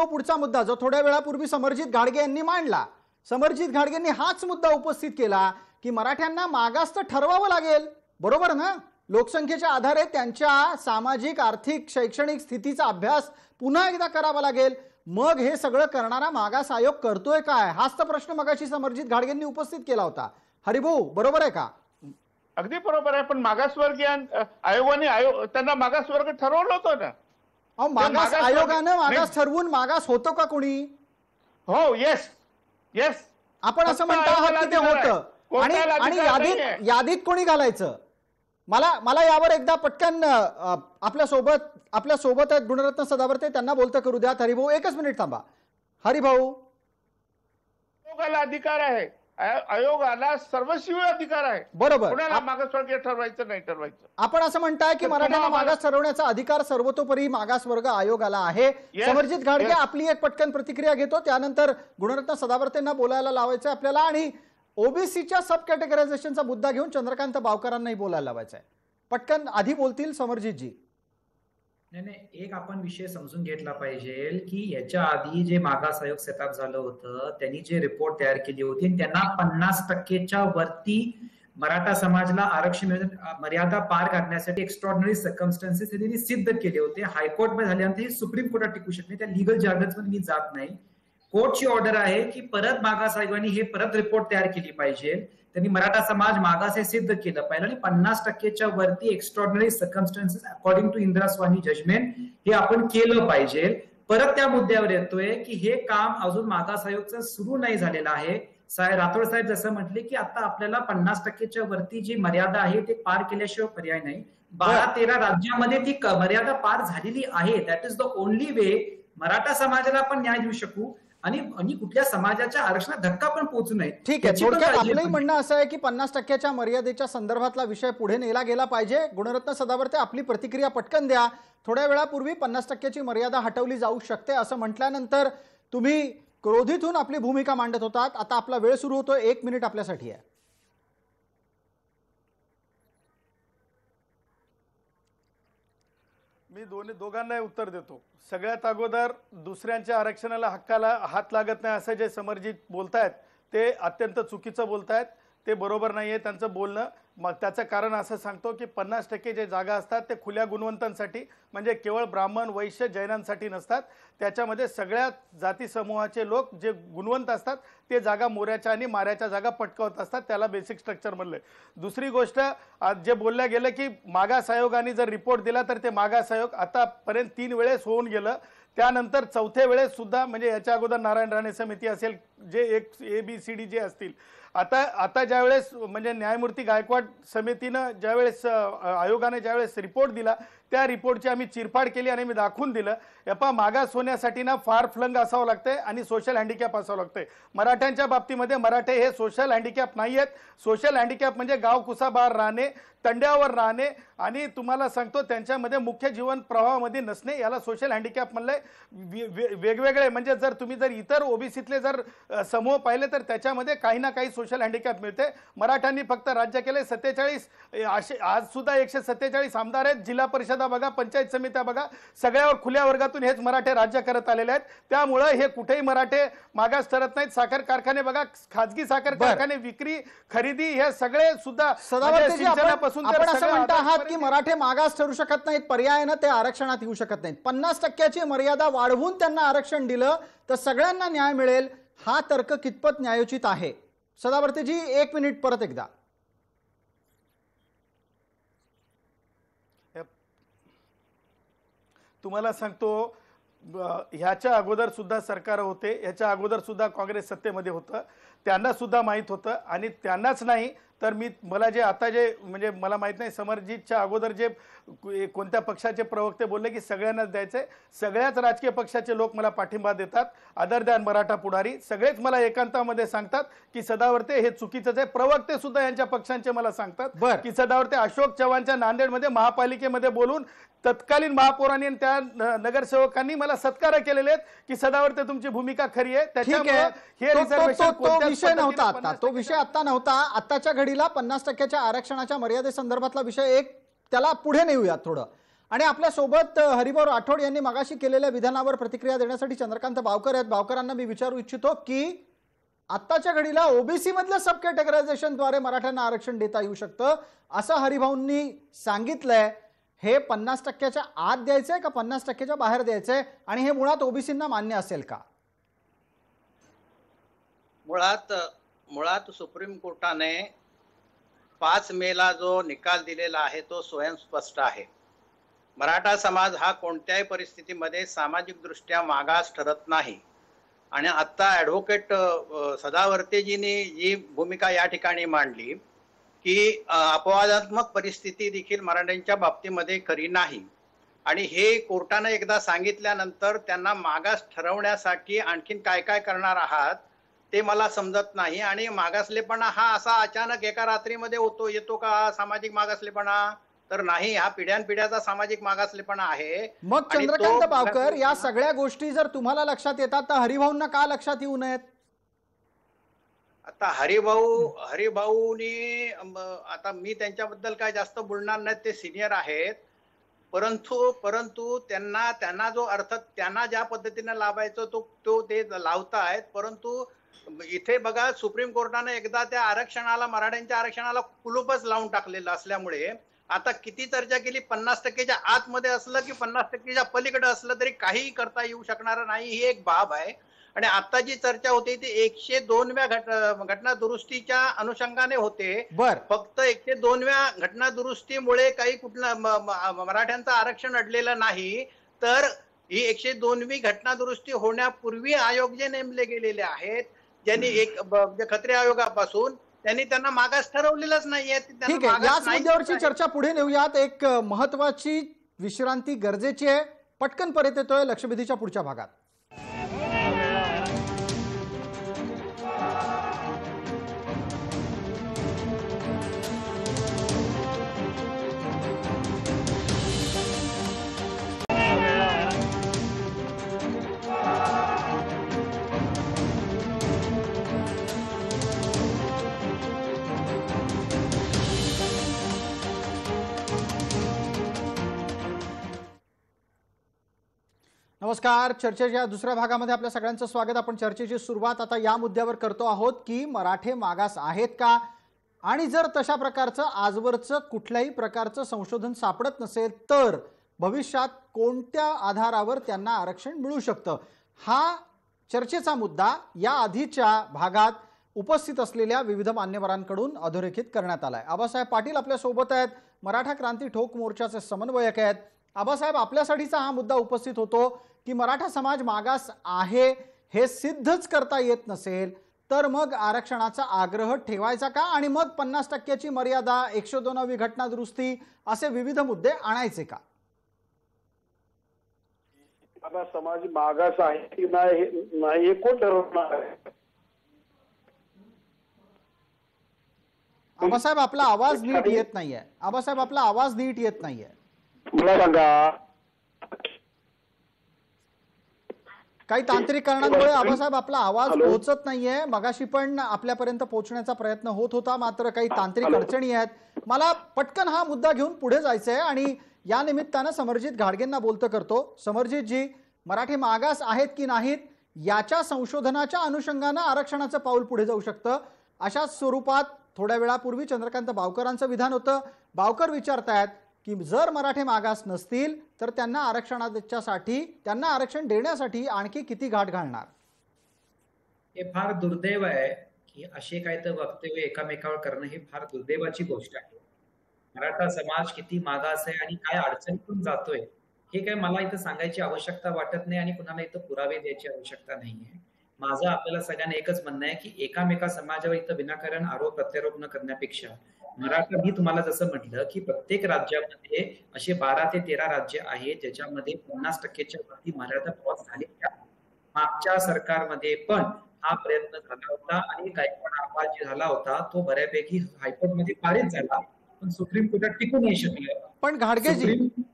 पुढचा मुद्दा जो थोड्या वेळापूर्वी समरजित घाडगे यांनी मांडला समरजित घाडगेंनी हाच मुद्दा उपस्थित केला की मराठ्यांना मागास तर ठरवावं लागेल, बरोबर ना? लोकसंख्येच्या आधारे त्यांच्या सामाजिक, आर्थिक, शैक्षणिक स्थितीचा अभ्यास पुन्हा एकदा करावा लागेल. मग हे सगळं करणारा मागास आयोग करतोय काय, हाच तर प्रश्न मगाशी समरजित घाडगेंनी उपस्थित केला होता. हरिभाऊ, बरोबर आहे का? अगदी बरोबर आहे, पण मागासवर्गीय आयोगाने त्यांना मागासवर्ग ठरवलं होतं ना. अहो, मागास आयोगानं मागास ठरवून मागास होतो का कोणी? हो, येस येस. आपण असं म्हणता आहात की ते होतं आणि यादीत कोणी घालायचं? मला यावर एकदा पटकन आपल्या सोबत आहेत गुणरत्न सदावर्ते, त्यांना बोलतं करू द्या. हरिभाऊ एकच मिनिट थांबा. हरिभाऊ, आयोगाला अधिकार आहे, आयोगाला सर्वस्वी अधिकार आहे. बरोबर. कोणाला मागासवर्गीय ठरवायचं नाही ठरवायचं. आपण असं म्हणताय की मराठ्यांना मागास ठरवण्याचा अधिकार सर्वतोपरी मागासवर्ग आयोगाला आहे. समरजित घाडगे आपली एक पटकन प्रतिक्रिया घेतो, त्यानंतर गुणरत्न सदावर्तेंना बोलायला लावायचंय आपल्याला आणि ओबीसीच्या सब कॅटेगरायझेशनचा मुद्दा घेऊन चंद्रकांत बावकरांनाही बोलायला लावायचंय. पटकन आधी बोलतील समरजितजी. नाही, एक आपण विषय समजून घेतला पाहिजे की याच्या आधी जे मागास आयोग सेटअप झालं होतं त्यांनी जे रिपोर्ट तयार केली होती त्यांना 50%च्या वरती मराठा समाजाला आरक्षण मर्यादा पार काढण्यासाठी एक्स्ट्रॉर्डिनरी सर्कमस्टन्सेस त्यांनी सिद्ध केले होते. हायकोर्टमध्ये झाल्यानंतर ही सुप्रीम कोर्टात टिकू शकते. त्या लिगल जार्गन्स मध्ये मी जात नाही. कोर्टची ऑर्डर आहे की परत मागास आयोगाने हे परत रिपोर्ट तयार केली पाहिजे. त्यांनी मराठा समाज मागास हे सिद्ध केलं पाहिजे आणि 50%च्या वरती extraordinary circumstances according to Indira Sawhney judgment हे आपण केलं पाहिजे. परत त्या मुद्द्यावर येतोय की हे काम अजून मागास आयोगचं सुरू नाही झालेलं आहे. राठोड साहेब जसं म्हटले की आता आपल्याला 50%च्या वरती जी मर्यादा आहे ते पार केल्याशिवाय पर्याय नाही. 12-13 राज्यामध्ये ती मर्यादा पार झालेली आहे. That is the only way Maratha समाजाला आपण न्याय देऊ शकू आणि कुठल्या समाजाच्या आरक्षणात धक्का पण पोहोचू नये. ठीक आहे, थोडक्यात आपलंही म्हणणं असं आहे की 50%च्या मर्यादेच्या संदर्भातला विषय पुढे नेला गेला पाहिजे. गुणरत्न सदावर्ते, आपली प्रतिक्रिया पटकन द्या. थोड्या वेळापूर्वी 50%ची मर्यादा हटवली जाऊ शकते असं म्हटल्यानंतर तुम्ही क्रोधित होऊन आपली भूमिका मांडत होतात. आता आपला वेळ सुरू होतोय, 1 मिनिट आपल्यासाठी आहे. मी दोघांनाही उत्तर देतो. सगळ्यात अगोदर दुसऱ्यांच्या आरक्षणाला हक्काला हात लागत नाही असं जे समरजित बोलतायत ते अत्यंत चुकीचं बोलतायत. ते बरोबर नाहीये त्यांचं बोलणं. मग त्याचं कारण असं सांगतो की 50% जे जागा असतात ते खुल्या गुणवंतांसाठी, म्हणजे केवळ ब्राह्मण, वैश्य, जैनांसाठी नसतात. त्याच्यामध्ये सगळ्या जाती समूहाचे लोक जे गुणवंत असतात ते जागा मोऱ्याच्या आणि माऱ्याच्या जागा पटकावत असतात. त्याला बेसिक स्ट्रक्चर म्हणलंय. दुसरी गोष्ट, आज जे बोलल्या गेलं की मागास आयोगाने जर रिपोर्ट दिला तर ते मागास आयोग आतापर्यंत 3 वेळेस होऊन गेलं. त्यानंतर चौथ्या वेळेस सुद्धा, म्हणजे याच्या अगोदर नारायण राणे समिती असेल, जे एक ABCD जे असतील, आता ज्यावेळेस म्हणजे न्यायमूर्ती गायकवाड समितीनं ज्यावेळेस आयोगाने ज्यावेळेस रिपोर्ट दिला त्या रिपोर्टची आम्ही चिरफाड केली आणि मी दाखवून दिलं. यापा मागास होण्यासाठी ना फार फ्लंग असावं लागतंय आणि सोशल हँडिकॅप असावं लागतंय. मराठ्यांच्या बाबतीमध्ये मराठे हे सोशल हँडिकॅप नाही आहेत. सोशल हँडिकॅप म्हणजे गाव कुसाबाहेर राहणे, तंड्यावर राहणे आणि तुम्हाला सांगतो त्यांच्यामध्ये मुख्य जीवन प्रवाहामध्ये नसणे, याला सोशल हँडिकॅप म्हणलंय. वेगवेगळे म्हणजे जर इतर ओबीसीतले जर समूह पाहिले तर त्याच्यामध्ये काही ना काही सोशल हँडिकॅप मिळते. मराठ्यांनी फक्त राज्य केले 47, आज सुद्धा 147 आमदार आहेत. जिल्हा परिषदा बघा, पंचायत समित्या बघा, सगळ्यावर खुल्या वर्गातून हेच मराठे राज्य करत आलेले आहेत. त्यामुळे हे कुठेही मराठे मागास ठरत नाहीत. साखर कारखाने बघा, खाजगी साखर कारखाने, विक्री, खरेदी, हे सगळे सुद्धा आपण असं म्हणता आहात की मराठे मागास ठरू शकत नाहीत, पर्यायानं ते आरक्षणात येऊ शकत नाहीत. 50%ची मर्यादा वाढवून त्यांना आरक्षण दिलं तर सगळ्यांना न्याय मिळेल. हा तर्क कितपत न्यायोचित आहे? सदावर्तेजी 1 मिनिट परत एकदा. तुम्हाला सांगतो, ह्याच्या अगोदर सुद्धा सरकार होते, ह्याच्या अगोदर सुद्धा काँग्रेस सत्तेमध्ये होतं, त्यांना सुद्धा माहीत होतं. आणि त्यांनाच नाही तर मला म्हणजे मला माहित नाही, समरजितच्या अगोदर जे कोणत्या पक्षाचे प्रवक्ते बोलले की सगळ्यांनाच द्यायचंय. सगळ्याच राजकीय पक्षाचे लोक मला पाठिंबा देतात, अदर दॅन मराठा पुढारी. सगळेच मला एकांतामध्ये सांगतात की सदावर्ते हे चुकीचंच आहे. प्रवक्ते सुद्धा यांच्या पक्षांचे मला सांगतात की सदावर्ते अशोक चव्हाणच्या नांदेडमध्ये महापालिकेमध्ये बोलून तत्कालीन महापौरांनी आणि त्या नगरसेवकांनी मला सत्कार केलेले आहेत की सदावर्ते तुमची भूमिका खरी आहे. त्याच्यामुळे हे रिझर्वेशन तो विषय नव्हता आता, तो विषय आता नव्हता. आताच्या घडीला 50%च्या आरक्षणाच्या मर्यादेसंदर्भातला विषय एक त्याला पुढे नेऊयात थोडं. आणि आपल्या सोबत हरिभाऊ राठोड यांनी मगाशी केलेल्या विधानावर प्रतिक्रिया देण्यासाठी चंद्रकांत बावकर आहेत. बावकरांना मी विचारू इच्छितो की आत्ताच्या घडीला ओबीसी मधल्या सब कॅटेगरायझेशनद्वारे मराठ्यांना आरक्षण देता येऊ शकतं असं हरिभाऊंनी सांगितलंय. हे 50%च्या आत द्यायचंय का 50%च्या बाहेर द्यायचंय आणि हे मुळात ओबीसींना मान्य असेल का? मुळात सुप्रीम कोर्टाने 5 मेला जो निकाल दिलेला आहे तो स्वयंस्पष्ट आहे. मराठा समाज हा कोणत्याही परिस्थितीमध्ये सामाजिक दृष्ट्या मागास ठरत नाही. आणि आता ॲडव्होकेट सदावर्तेजींनी जी भूमिका या ठिकाणी मांडली की अपवादात्मक परिस्थिती देखील मराठ्यांच्या बाबतीमध्ये खरी नाही. आणि हे कोर्टाने एकदा सांगितल्यानंतर त्यांना मागास ठरवण्यासाठी आणखीन काय काय करणार आहात ते मला समजत नाही. आणि मागासलेपणा हा असा अचानक एका रात्रीमध्ये येतो का सामाजिक मागासलेपणा? तर नाही, हा पिढ्यानपिढ्याचा सामाजिक मागासलेपणा आहे. मग चंद्रकांत बावकर, या सगळ्या गोष्टी जर तुम्हाला लक्षात येतात तर हरिभाऊंना का लक्षात येऊ नयेत? आता हरिभाऊनी आता मी त्यांच्याबद्दल काय जास्त बोलणार नाही, ते सिनियर आहेत. परंतु त्यांना जो अर्थ त्यांना ज्या पद्धतीने लावायचा तो ते लावतायत. परंतु इथे बघा, सुप्रीम कोर्टाने एकदा त्या आरक्षणाला, मराठ्यांच्या आरक्षणाला कुलूपच लावून टाकलेलं असल्यामुळे आता किती चर्चा केली, 50%च्या आतमध्ये असलं की 50%च्या पलीकडे असलं तरी काही करता येऊ शकणार नाही, ही एक बाब आहे. आणि आता जी चर्चा होती ती 102व्या घटना दुरुस्तीच्या अनुषंगाने होते. फक्त 102व्या घटना दुरुस्तीमुळे काही कुठलं मराठ्यांचं आरक्षण अडलेलं नाही, तर ही 102वी घटना दुरुस्ती होण्यापूर्वी आयोग जे नेमले गेलेले आहेत, ज्यांनी खत्रे आयोगापासून त्यांना मागास ठरवलेलंच नाहीये. ठीक आहे, याच मुद्द्यावरची चर्चा पुढे नेऊयात. एक महत्वाची विश्रांती गरजेची आहे. पटकन परत येतोय लक्षवेधीच्या पुढच्या भागात. नमस्कार. चर्चेच्या दुसऱ्या भागामध्ये आपल्या सगळ्यांचं स्वागत. आपण चर्चेची सुरुवात आता या मुद्द्यावर करतो आहोत की मराठे मागास आहेत का, आणि जर तशा प्रकारचं आजवरचं कुठल्याही प्रकारचं संशोधन सापडत नसेल तर भविष्यात कोणत्या आधारावर त्यांना आरक्षण मिळू शकतं, हा चर्चेचा मुद्दा या आधीच्या भागात उपस्थित असलेल्या विविध मान्यवरांकडून अधोरेखित करण्यात आलाय. आबासाहेब पाटील आपल्या सोबत आहेत, मराठा क्रांती ठोक मोर्चाचे समन्वयक आहेत. आबासाहेब, आपल्यासाठीचा हा मुद्दा उपस्थित होतो की मराठा समाज मागास आहे हे सिद्धच करता येत नसेल तर मग आरक्षणाचा आग्रह ठेवायचा का, आणि मग 50%ची मर्यादा, 102वी घटना दुरुस्ती असे विविध मुद्दे आणायचे का? समाज मागास आहे की नाही हे कोण ठरवणार आहे? आबासाहेब, आपला आवाज नीट येत नाहीये. आबासाहेब, आपला आवाज नीट येत नाहीये. मला सांगा. काही तांत्रिक कारणांमुळे आबासाहेब आपला आवाज पोहोचत नाहीये. मगाशी पण आपल्यापर्यंत पोहोचण्याचा प्रयत्न होत होता, मात्र काही तांत्रिक अडचणी आहेत. मला पटकन हा मुद्दा घेऊन पुढे जायचंय आणि या निमित्तानं समरजित घाडगेंना बोलतं करतो. समरजितजी, मराठी मागास आहेत की नाहीत याच्या संशोधनाच्या अनुषंगानं आरक्षणाचं पाऊल पुढे जाऊ शकतं, अशा स्वरूपात थोड्या वेळापूर्वी चंद्रकांत बावकरांचं विधान होतं. बावकर विचारतायत की जर मराठे मागास नसतील तर त्यांना आरक्षण देण्यासाठी आणखी किती घाट घालणार? हे फार दुर्दैव आहे की असे काही तर वक्तव्य एकामेकावर करणं ही फार दुर्दैवाची गोष्ट आहे. मराठा समाज किती मागास आहे आणि काय अडचणीतून जातोय हे काय मला इथं सांगायची आवश्यकता वाटत नाही आणि कुणाला इथं पुरावे द्यायची आवश्यकता नाहीये. माझं आपल्याला सगळ्यांना एकच म्हणणं आहे की एकामेका समाजावर इथं विनाकारण आरोप प्रत्यारोप न करण्यापेक्षा मराठा, मी तुम्हाला जसं म्हटलं की प्रत्येक राज्यामध्ये असे 12 ते 13 राज्य आहेत ज्याच्यामध्ये 50%च्या वरती मर्यादा क्रॉस झालेल्या. मागच्या सरकारमध्ये पण हा प्रयत्न झाला होता आणि गायकवाड आवाज जे झाला होता तो बऱ्यापैकी हायकोर्टमध्ये पारित झाला, पण सुप्रीम कोर्टात टिकू नाही शकले.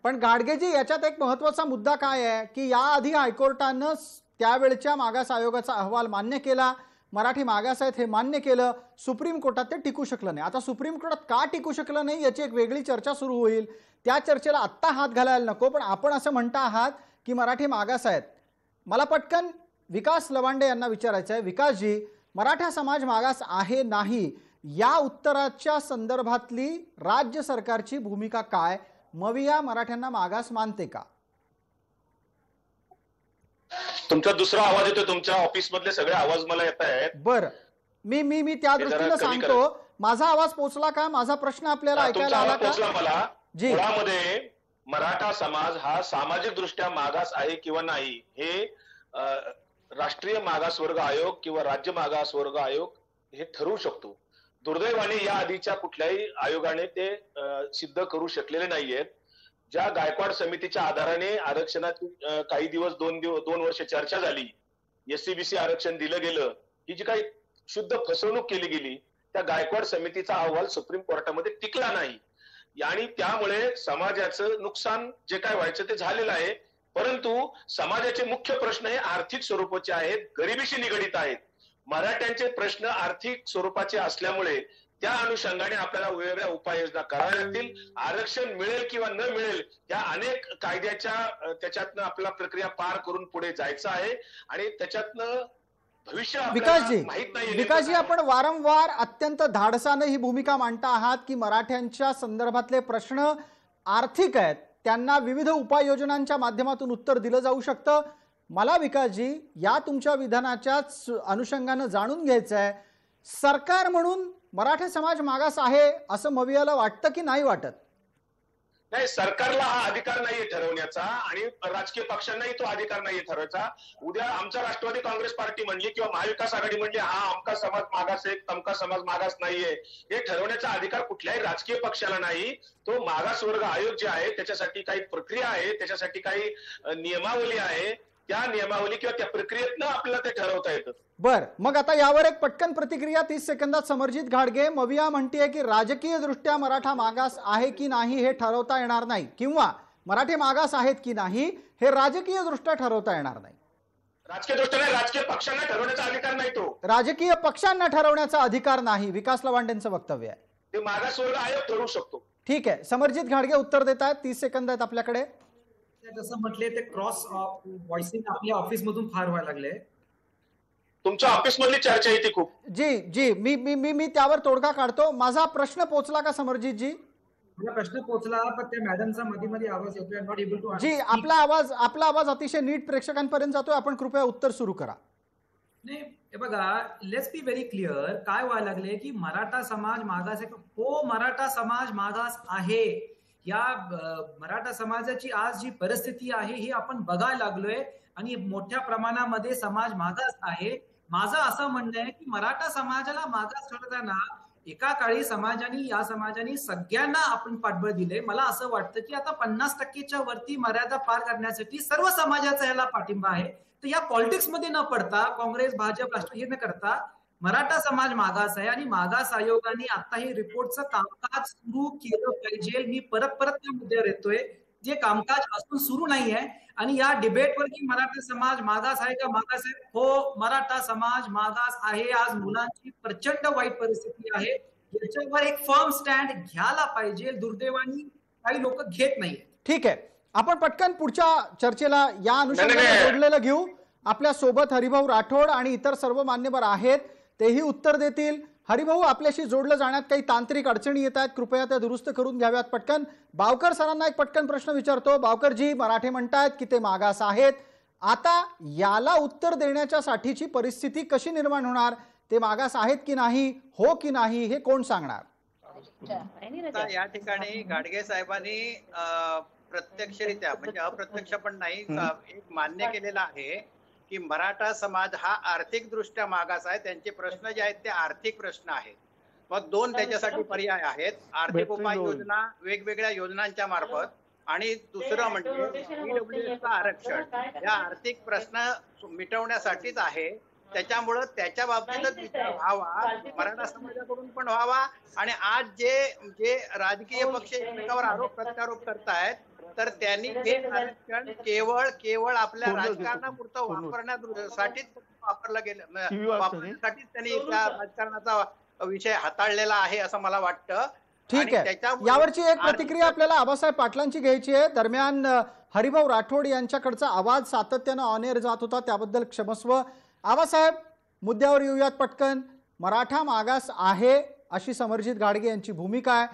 पण गाडगेजी याच्यात एक महत्वाचा मुद्दा काय आहे की याआधी हायकोर्टानं त्यावेळच्या मागास आयोगाचा अहवाल मान्य केला, मराठी मागास आहेत हे मान्य केलं, सुप्रीम कोर्टात ते टिकू शकलं नाही. आता सुप्रीम कोर्टात का टिकू शकलं नाही याची एक वेगळी चर्चा सुरू होईल. त्या चर्चेला आत्ता हात घालायला नको, पण आपण असं म्हणता आहात की मराठी मागास आहेत. मला पटकन विकास लवांडे यांना विचारायचं आहे. विकासजी, मराठा समाज मागास आहे नाही या उत्तराच्या संदर्भातली राज्य सरकारची भूमिका काय? मविया मराठ्यांना मागास मानते का? तुमचा दुसरा आवाज येतोय, तुमच्या ऑफिस मधले सगळे आवाज मला येत आहेत. बर, मी त्या ते जरा दृष्टीने कमी सांगतो. माझा आवाज पोचला का? माझा प्रश्न आपल्याला तुमचा ऐकायला आला आवाज का? पोहोचला मला. जी. मुळामध्ये मराठा समाज हा सामाजिक दृष्ट्या मागास आहे किंवा नाही हे राष्ट्रीय मागासवर्ग आयोग किंवा राज्य मागासवर्ग आयोग हे ठरवू शकतो. दुर्दैवाने या आधीच्या कुठल्याही आयोगाने ते सिद्ध करू शकलेले नाहीयेत. ज्या गायकवाड समितीच्या आधाराने आरक्षणात काही दिवस दोन वर्ष चर्चा झाली, एससीबीसी आरक्षण दिलं गेलं, ही जी काही शुद्ध फसवणूक केली गेली, त्या गायकवाड समितीचा अहवाल सुप्रीम कोर्टामध्ये टिकला नाही आणि त्यामुळे समाजाचं नुकसान जे काय व्हायचं ते झालेलं आहे. परंतु समाजाचे मुख्य प्रश्न हे आर्थिक स्वरूपाचे आहेत, गरिबीशी निगडित आहेत. मराठ्यांचे प्रश्न आर्थिक स्वरूपाचे असल्यामुळे त्या अनुषंगाने आपल्याला वेगवेगळ्या उपाययोजना कराव्या लागतील. आरक्षण मिळेल किंवा न मिळेल या अनेक कायद्याच्या त्याच्यातनं आपल्याला प्रक्रिया पार करून पुढे जायचं आहे आणि त्याच्यातनं भविष्य माहित नाही. विकासजी, आपण वारंवार अत्यंत धाडसाने ही भूमिका मांडता आहात की मराठ्यांच्या संदर्भातले प्रश्न आर्थिक आहेत, त्यांना विविध उपाययोजनांच्या माध्यमातून उत्तर दिलं जाऊ शकतं. मला विकासजी या तुमच्या विधानाच्याच अनुषंगानं जाणून घ्यायचं आहे, सरकार म्हणून मराठा समाज मागास आहे असं मवियाला वाटतं की नाही वाटत? नाही, सरकारला हा अधिकार नाहीये ठरवण्याचा आणि राजकीय पक्षांनाही तो अधिकार नाहीये ठरवायचा. उद्या आमचा राष्ट्रवादी काँग्रेस पार्टी म्हणली किंवा महाविकास आघाडी म्हणली हा अमका समाज मागास आहे, तमका समाज मागास नाहीये, हे ठरवण्याचा अधिकार कुठल्याही राजकीय पक्षाला नाही. तो मागासवर्ग आयोग जे आहे त्याच्यासाठी काही प्रक्रिया आहे, त्याच्यासाठी काही नियमावली आहे, त्या नियमावली किंवा त्या प्रक्रियेतनं आपल्याला ते ठरवता येतं. बर, मग आता यावर एक पटकन प्रतिक्रिया 30 सेकंदात. समरजित घाडगे, मविया म्हणतेय की राजकीय दृष्ट्या मराठा मागास आहे की नाही हे ठरवता येणार नाही, किंवा मराठे मागास आहेत की नाही हे राजकीय दृष्ट्या ठरवता येणार नाही. राजकीय दृष्टीने राजकीय पक्षांना ठरवण्याचा अधिकार नाही, तो राजकीय पक्षांना ठरवण्याचा अधिकार नाही, विकास लवांडेंचं वक्तव्य आहे. ते मागासवर्ग आयोग ठरवू शकतो. ठीक आहे, समरजित घाडगे उत्तर देत आहेत. 30 सेकंद आहेत आपल्याकडे. जसं म्हटले ते क्रॉस व्हॉइसिंग आपल्या ऑफिस मधून फार व्हायला लागले. तुमच्या ऑफिस मधली चर्चा येते खूप. जी मी त्यावर तोडगा काढतो. माझा प्रश्न पोहोचला का समरजित जी? मला प्रश्न पोहोचला, पण त्या मॅडमचा मध्ये आवाज येतोय, नॉट एबल टू. जी, आपला आवाज अतिशय नीट प्रेक्षकांपर्यंत जातोय. आपण कृपया उत्तर सुरू करा. नाही, हे बघा, लेट्स बी व्हेरी क्लिअर. काय व्हायला लागले की मराठा समाज मागास आहे. हो, मराठा समाज मागास आहे. या मराठा समाजाची आज जी परिस्थिती आहे ही आपण बघायला लागलोय आणि मोठ्या प्रमाणामध्ये समाज मागास आहे. माझं असं म्हणणं आहे की मराठा समाजाला मागास ठरवताना एका काळी या समाजाने सगळ्यांना आपण पाठबळ दिले. मला असं वाटतं की आता 50% वरती मर्यादा पार करण्यासाठी सर्व समाजाचा याला पाठिंबा आहे. तर या पॉलिटिक्स मध्ये न पडता काँग्रेस, भाजप, राष्ट्रवादी न करता मराठा समाज मागास आहे आणि मागास आयोगाने आता हे रिपोर्टचं कामकाज सुरू केलं पाहिजे. मी परत त्या मुद्द्यावर येतोय, जे कामकाज अजून सुरू नाही आहे. आणि या डिबेटवर की मराठा समाज मागास आहे का मागास आहे, हो, मराठा समाज मागास आहे. आज मुलांची प्रचंड वाईट परिस्थिती आहे, याच्यावर एक फर्म स्टँड घ्यायला पाहिजे. दुर्दैवाने काही लोक घेत नाहीये. ठीक आहे, आपण पटकन पुढच्या चर्चेला या अनुषंगाने जोडलेलं घेऊ. आपल्या सोबत हरिभाऊ राठोड आणि इतर सर्व मान्यवर आहेत, तेही उत्तर देतील. हरिभाऊ, आपल्याशी जोडलं जाण्यात काही तांत्रिक अडचणी येत आहेत, कृपया त्या दुरुस्त करून घ्याव्यात. पटकन बावकर सरांना एक पटकन प्रश्न विचारतो. बावकर जी, मराठे म्हणतायत की ते मागास आहेत. आता याला उत्तर देण्याच्या साठीची परिस्थिती कशी निर्माण होणार? ते मागास आहेत की नाही, हो की नाही, हे कोण सांगणार? या ठिकाणी घाडगे साहेबांनी प्रत्यक्षरित्या म्हणजे अप्रत्यक्ष पण नाही, एक मान्य केलेलं आहे की मराठा समाज हा आर्थिक दृष्ट्या मागास आहे. त्यांचे प्रश्न जे आहेत ते आर्थिक प्रश्न आहेत. मग दोन त्याच्यासाठी पर्याय आहेत, आर्थिक उपाययोजना वेगवेगळ्या योजनांच्या मार्फत, आणि दुसरं म्हणजे ईडब्ल्यूएसचं आरक्षण. या आर्थिक प्रश्न मिटवण्यासाठीच आहे. त्याच्यामुळं त्याच्या बाबतीतच विचार व्हावा, मराठा समाजाकडून पण व्हावा. आणि आज जे राजकीय पक्ष एकमेकावर आरोप प्रत्यारोप करतायत, तर त्यांनी हे आरक्षण केवळ आपल्या राजकारणापुरतं वापरण्यासाठीच वापरलं गेलं, वापरण्यासाठीच त्यांनी त्या राजकारणाचा विषय हाताळलेला आहे असं मला वाटतं. ठीक आहे, यावरची एक प्रतिक्रिया आपल्याला आबासाहेब पाटलांची घ्यायची आहे. दरम्यान हरिभाऊ राठोड यांच्याकडचा आवाज सातत्यानं ऑन एअर जात होता, त्याबद्दल क्षमस्व. आबासाहेब, मुद्द्यावर येऊयात पटकन. मराठा मागास आहे अशी समरजित गाडगे यांची भूमिका आहे.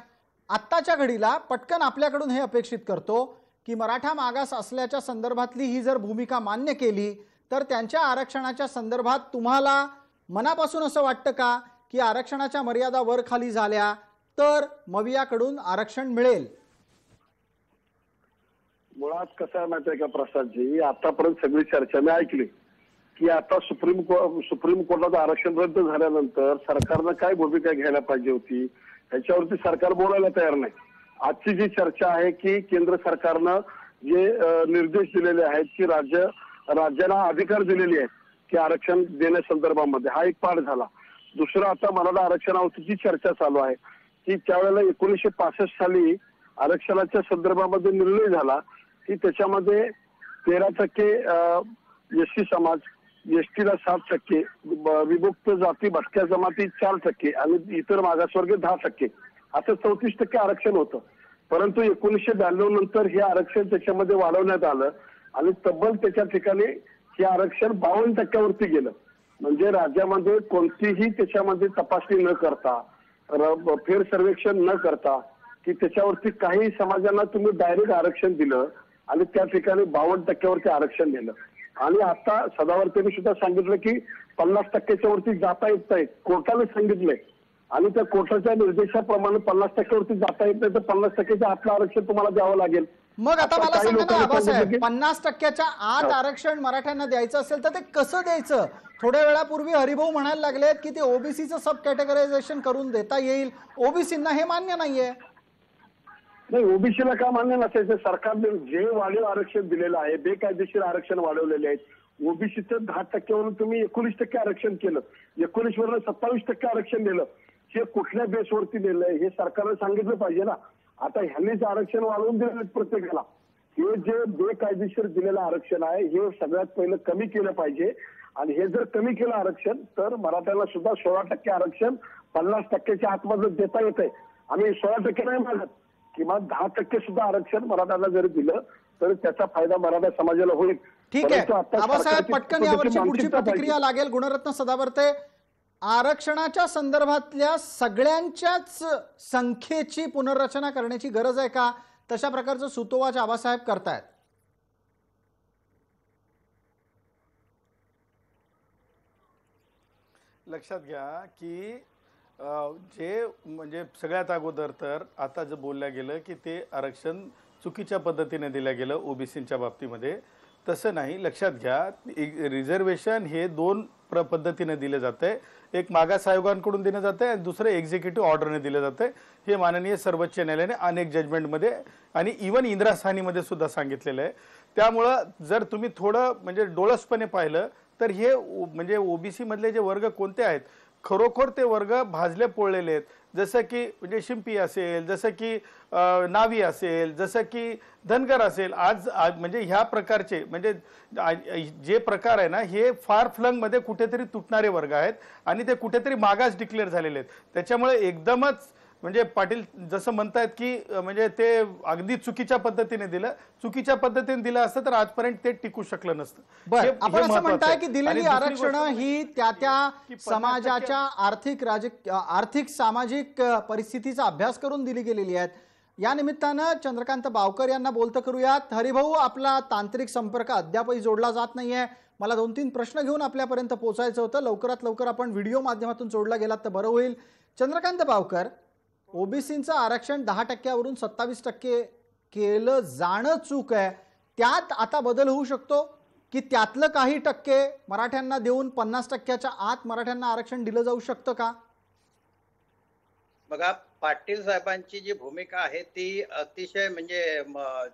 आत्ताच्या घडीला पटकन आपल्याकडून हे अपेक्षित करतो की मराठा मागास असल्याच्या संदर्भातली ही जर भूमिका मान्य केली तर त्यांच्या आरक्षणाच्या संदर्भात तुम्हाला मनापासून असं वाटतं का की आरक्षणाच्या मर्यादा वर खाली झाल्या तर मवियाकडून आरक्षण मिळेल? मुळात कसं आहे माहिती आहे का प्रसादजी, आतापर्यंत सगळी चर्चा मी ऐकली की आता सुप्रीम कोर्टाचं आरक्षण रद्द झाल्यानंतर सरकारनं काय भूमिका घ्यायला पाहिजे होती ह्याच्यावरती सरकार बोलायला तयार नाही. आजची जी चर्चा आहे की केंद्र सरकारनं जे निर्देश दिलेले आहेत की राज्याला अधिकार दिलेले आहेत की आरक्षण देण्यासंदर्भामध्ये, हा एक पाठ झाला. दुसरं आता मराठा आरक्षणावरती जी चर्चा चालू आहे की त्यावेळेला 1965 साली आरक्षणाच्या संदर्भामध्ये निर्णय झाला की त्याच्यामध्ये 13% एसटी समाज, एसटीला 7%, विमुक्त जाती भटक्या जमाती 4% आणि इतर मागासवर्ग 10%, असं 34% आरक्षण होतं. परंतु 1992 नंतर हे आरक्षण त्याच्यामध्ये वाढवण्यात आलं आणि तब्बल त्याच्या ठिकाणी हे आरक्षण 52% गेलं. म्हणजे राज्यामध्ये कोणतीही त्याच्यामध्ये तपासणी न करता, फेर सर्वेक्षण न करता की त्याच्यावरती काही समाजांना तुम्ही डायरेक्ट आरक्षण दिलं आणि त्या ठिकाणी 52% आरक्षण दिलं. आणि आता सदावर्तेने सुद्धा सांगितलं की 50% वरती जाता येत नाही, कोर्टाने सांगितलंय आणि त्या कोर्टाच्या निर्देशाप्रमाणे 50% वरती जाता येत नाही तर 50%च्या आतलं आरक्षण तुम्हाला द्यावं लागेल. मग आता मला काही सांगा ना लोकांनी आबासाहेब, सांगितलं की- 50%च्या आत आरक्षण मराठ्यांना द्यायचं असेल तर ते कसं द्यायचं? थोड्या वेळापूर्वी हरिभाऊ म्हणायला लागलेत की ते ओबीसीचं सब कॅटेगरायझेशन करून देता येईल. ओबीसींना हे मान्य नाहीये. नाही, ओबीसीला का मान्य नसायचं? सरकारने जे वाढीव आरक्षण दिलेलं आहे, बेकायदेशीर आरक्षण वाढवलेले आहेत. ओबीसीचं 10% वरून तुम्ही 19% आरक्षण केलं, 19 वरून 27% आरक्षण दिलं. हे कुठल्या बेसवरती दिलंय हे सरकारने सांगितलं पाहिजे ना. आता ह्यांनीच आरक्षण वाढवून दिलं प्रत्येकाला. हे जे बेकायदेशीर दिलेलं आरक्षण आहे हे सगळ्यात पहिलं कमी केलं पाहिजे आणि हे जर कमी केलं आरक्षण तर मराठ्याला सुद्धा 16% आरक्षण 50%च्या आतमध्ये देता येतंय. आम्ही 16% नाही मागत, किमान 10% सुद्धा आरक्षण मराठ्याला जरी दिलं तर त्याचा फायदा मराठा समाजाला होईल. ठीक आहे परंतु आता आबासाहेब, सरकारची पटकन यावरची पुढची मानसिकता पाहिजे. प्रतिक्रिया लागेल. गुणरत्न सदावर्ते, आरक्षणाच्या संदर्भातल्या सगळ्यांच्याच संख्येची पुनर्रचना करण्याची गरज आहे का? तशा प्रकारचं सुतोवाच आबासाहेब करतायत. लक्षात घ्या की जे म्हणजे सगळ्यात अगोदर तर आता जे बोलल्या गेलं की ते आरक्षण चुकीच्या पद्धतीने दिलं गेलं ओबीसींच्या बाबतीमध्ये. तसं नाही. लक्षात घ्या, रिझर्वेशन हे 2 पद्धतीने दिले जाते. एक मागास आयोगांकडून दिलं जाते आणि दुसरं एक्झिक्युटिव्ह ऑर्डरने दिलं जाते. हे माननीय सर्वोच्च न्यायालयाने अनेक जजमेंटमध्ये आणि इव्हन इंदिरा साहनीमध्ये सुद्धा सांगितलेलं आहे. त्यामुळं जर तुम्ही थोडं म्हणजे डोळसपणे पाहिलं तर हे म्हणजे ओबीसी मधले जे वर्ग कोणते आहेत, खरोखर ते वर्ग भाजले पोळलेले आहेत. जसं की म्हणजे शिंपी असेल, जसं की नावी असेल, जसं की धनगर असेल. आज म्हणजे ह्या प्रकारचे म्हणजे जे प्रकार आहे ना हे फार फ्लंगमध्ये कुठेतरी तुटणारे वर्ग आहेत आणि ते कुठेतरी मागास डिक्लेअर झालेले आहेत. त्याच्यामुळे एकदमच म्हणजे पाटील जसं म्हणतायत की म्हणजे ते अगदी चुकीच्या पद्धतीने दिलं. चुकीच्या पद्धतीने दिलं असतं तर आजपर्यंत ते टिकू शकलं नसतं. बरं, आपण असं म्हणताय की आणि दिलेली दुसरी आरक्षण गोष्ट ही त्या की 50% समाजाच्या आर्थिक सामाजिक परिस्थितीचा अभ्यास करून दिली गेलेली आहेत. या निमित्तानं चंद्रकांत बावकर यांना बोलतं करूयात. हरिभाऊ, आपला तांत्रिक संपर्क अद्यापही जोडला जात नाहीये. मला 2-3 प्रश्न घेऊन आपल्यापर्यंत पोहोचायचं होतं. लवकरात लवकर आपण व्हिडिओ माध्यमातून जोडला गेलात तर बरं होईल. चंद्रकांत बावकर, ओबीसीचं आरक्षण 10% वरून 27% केलं जाणं चूक आहे. त्यात आता बदल होऊ शकतो की त्यातलं काही टक्के मराठ्यांना देऊन 50%च्या आत मराठ्यांना आरक्षण दिलं जाऊ शकतं का? बघा, पाटील साहेबांची जी भूमिका आहे ती अतिशय म्हणजे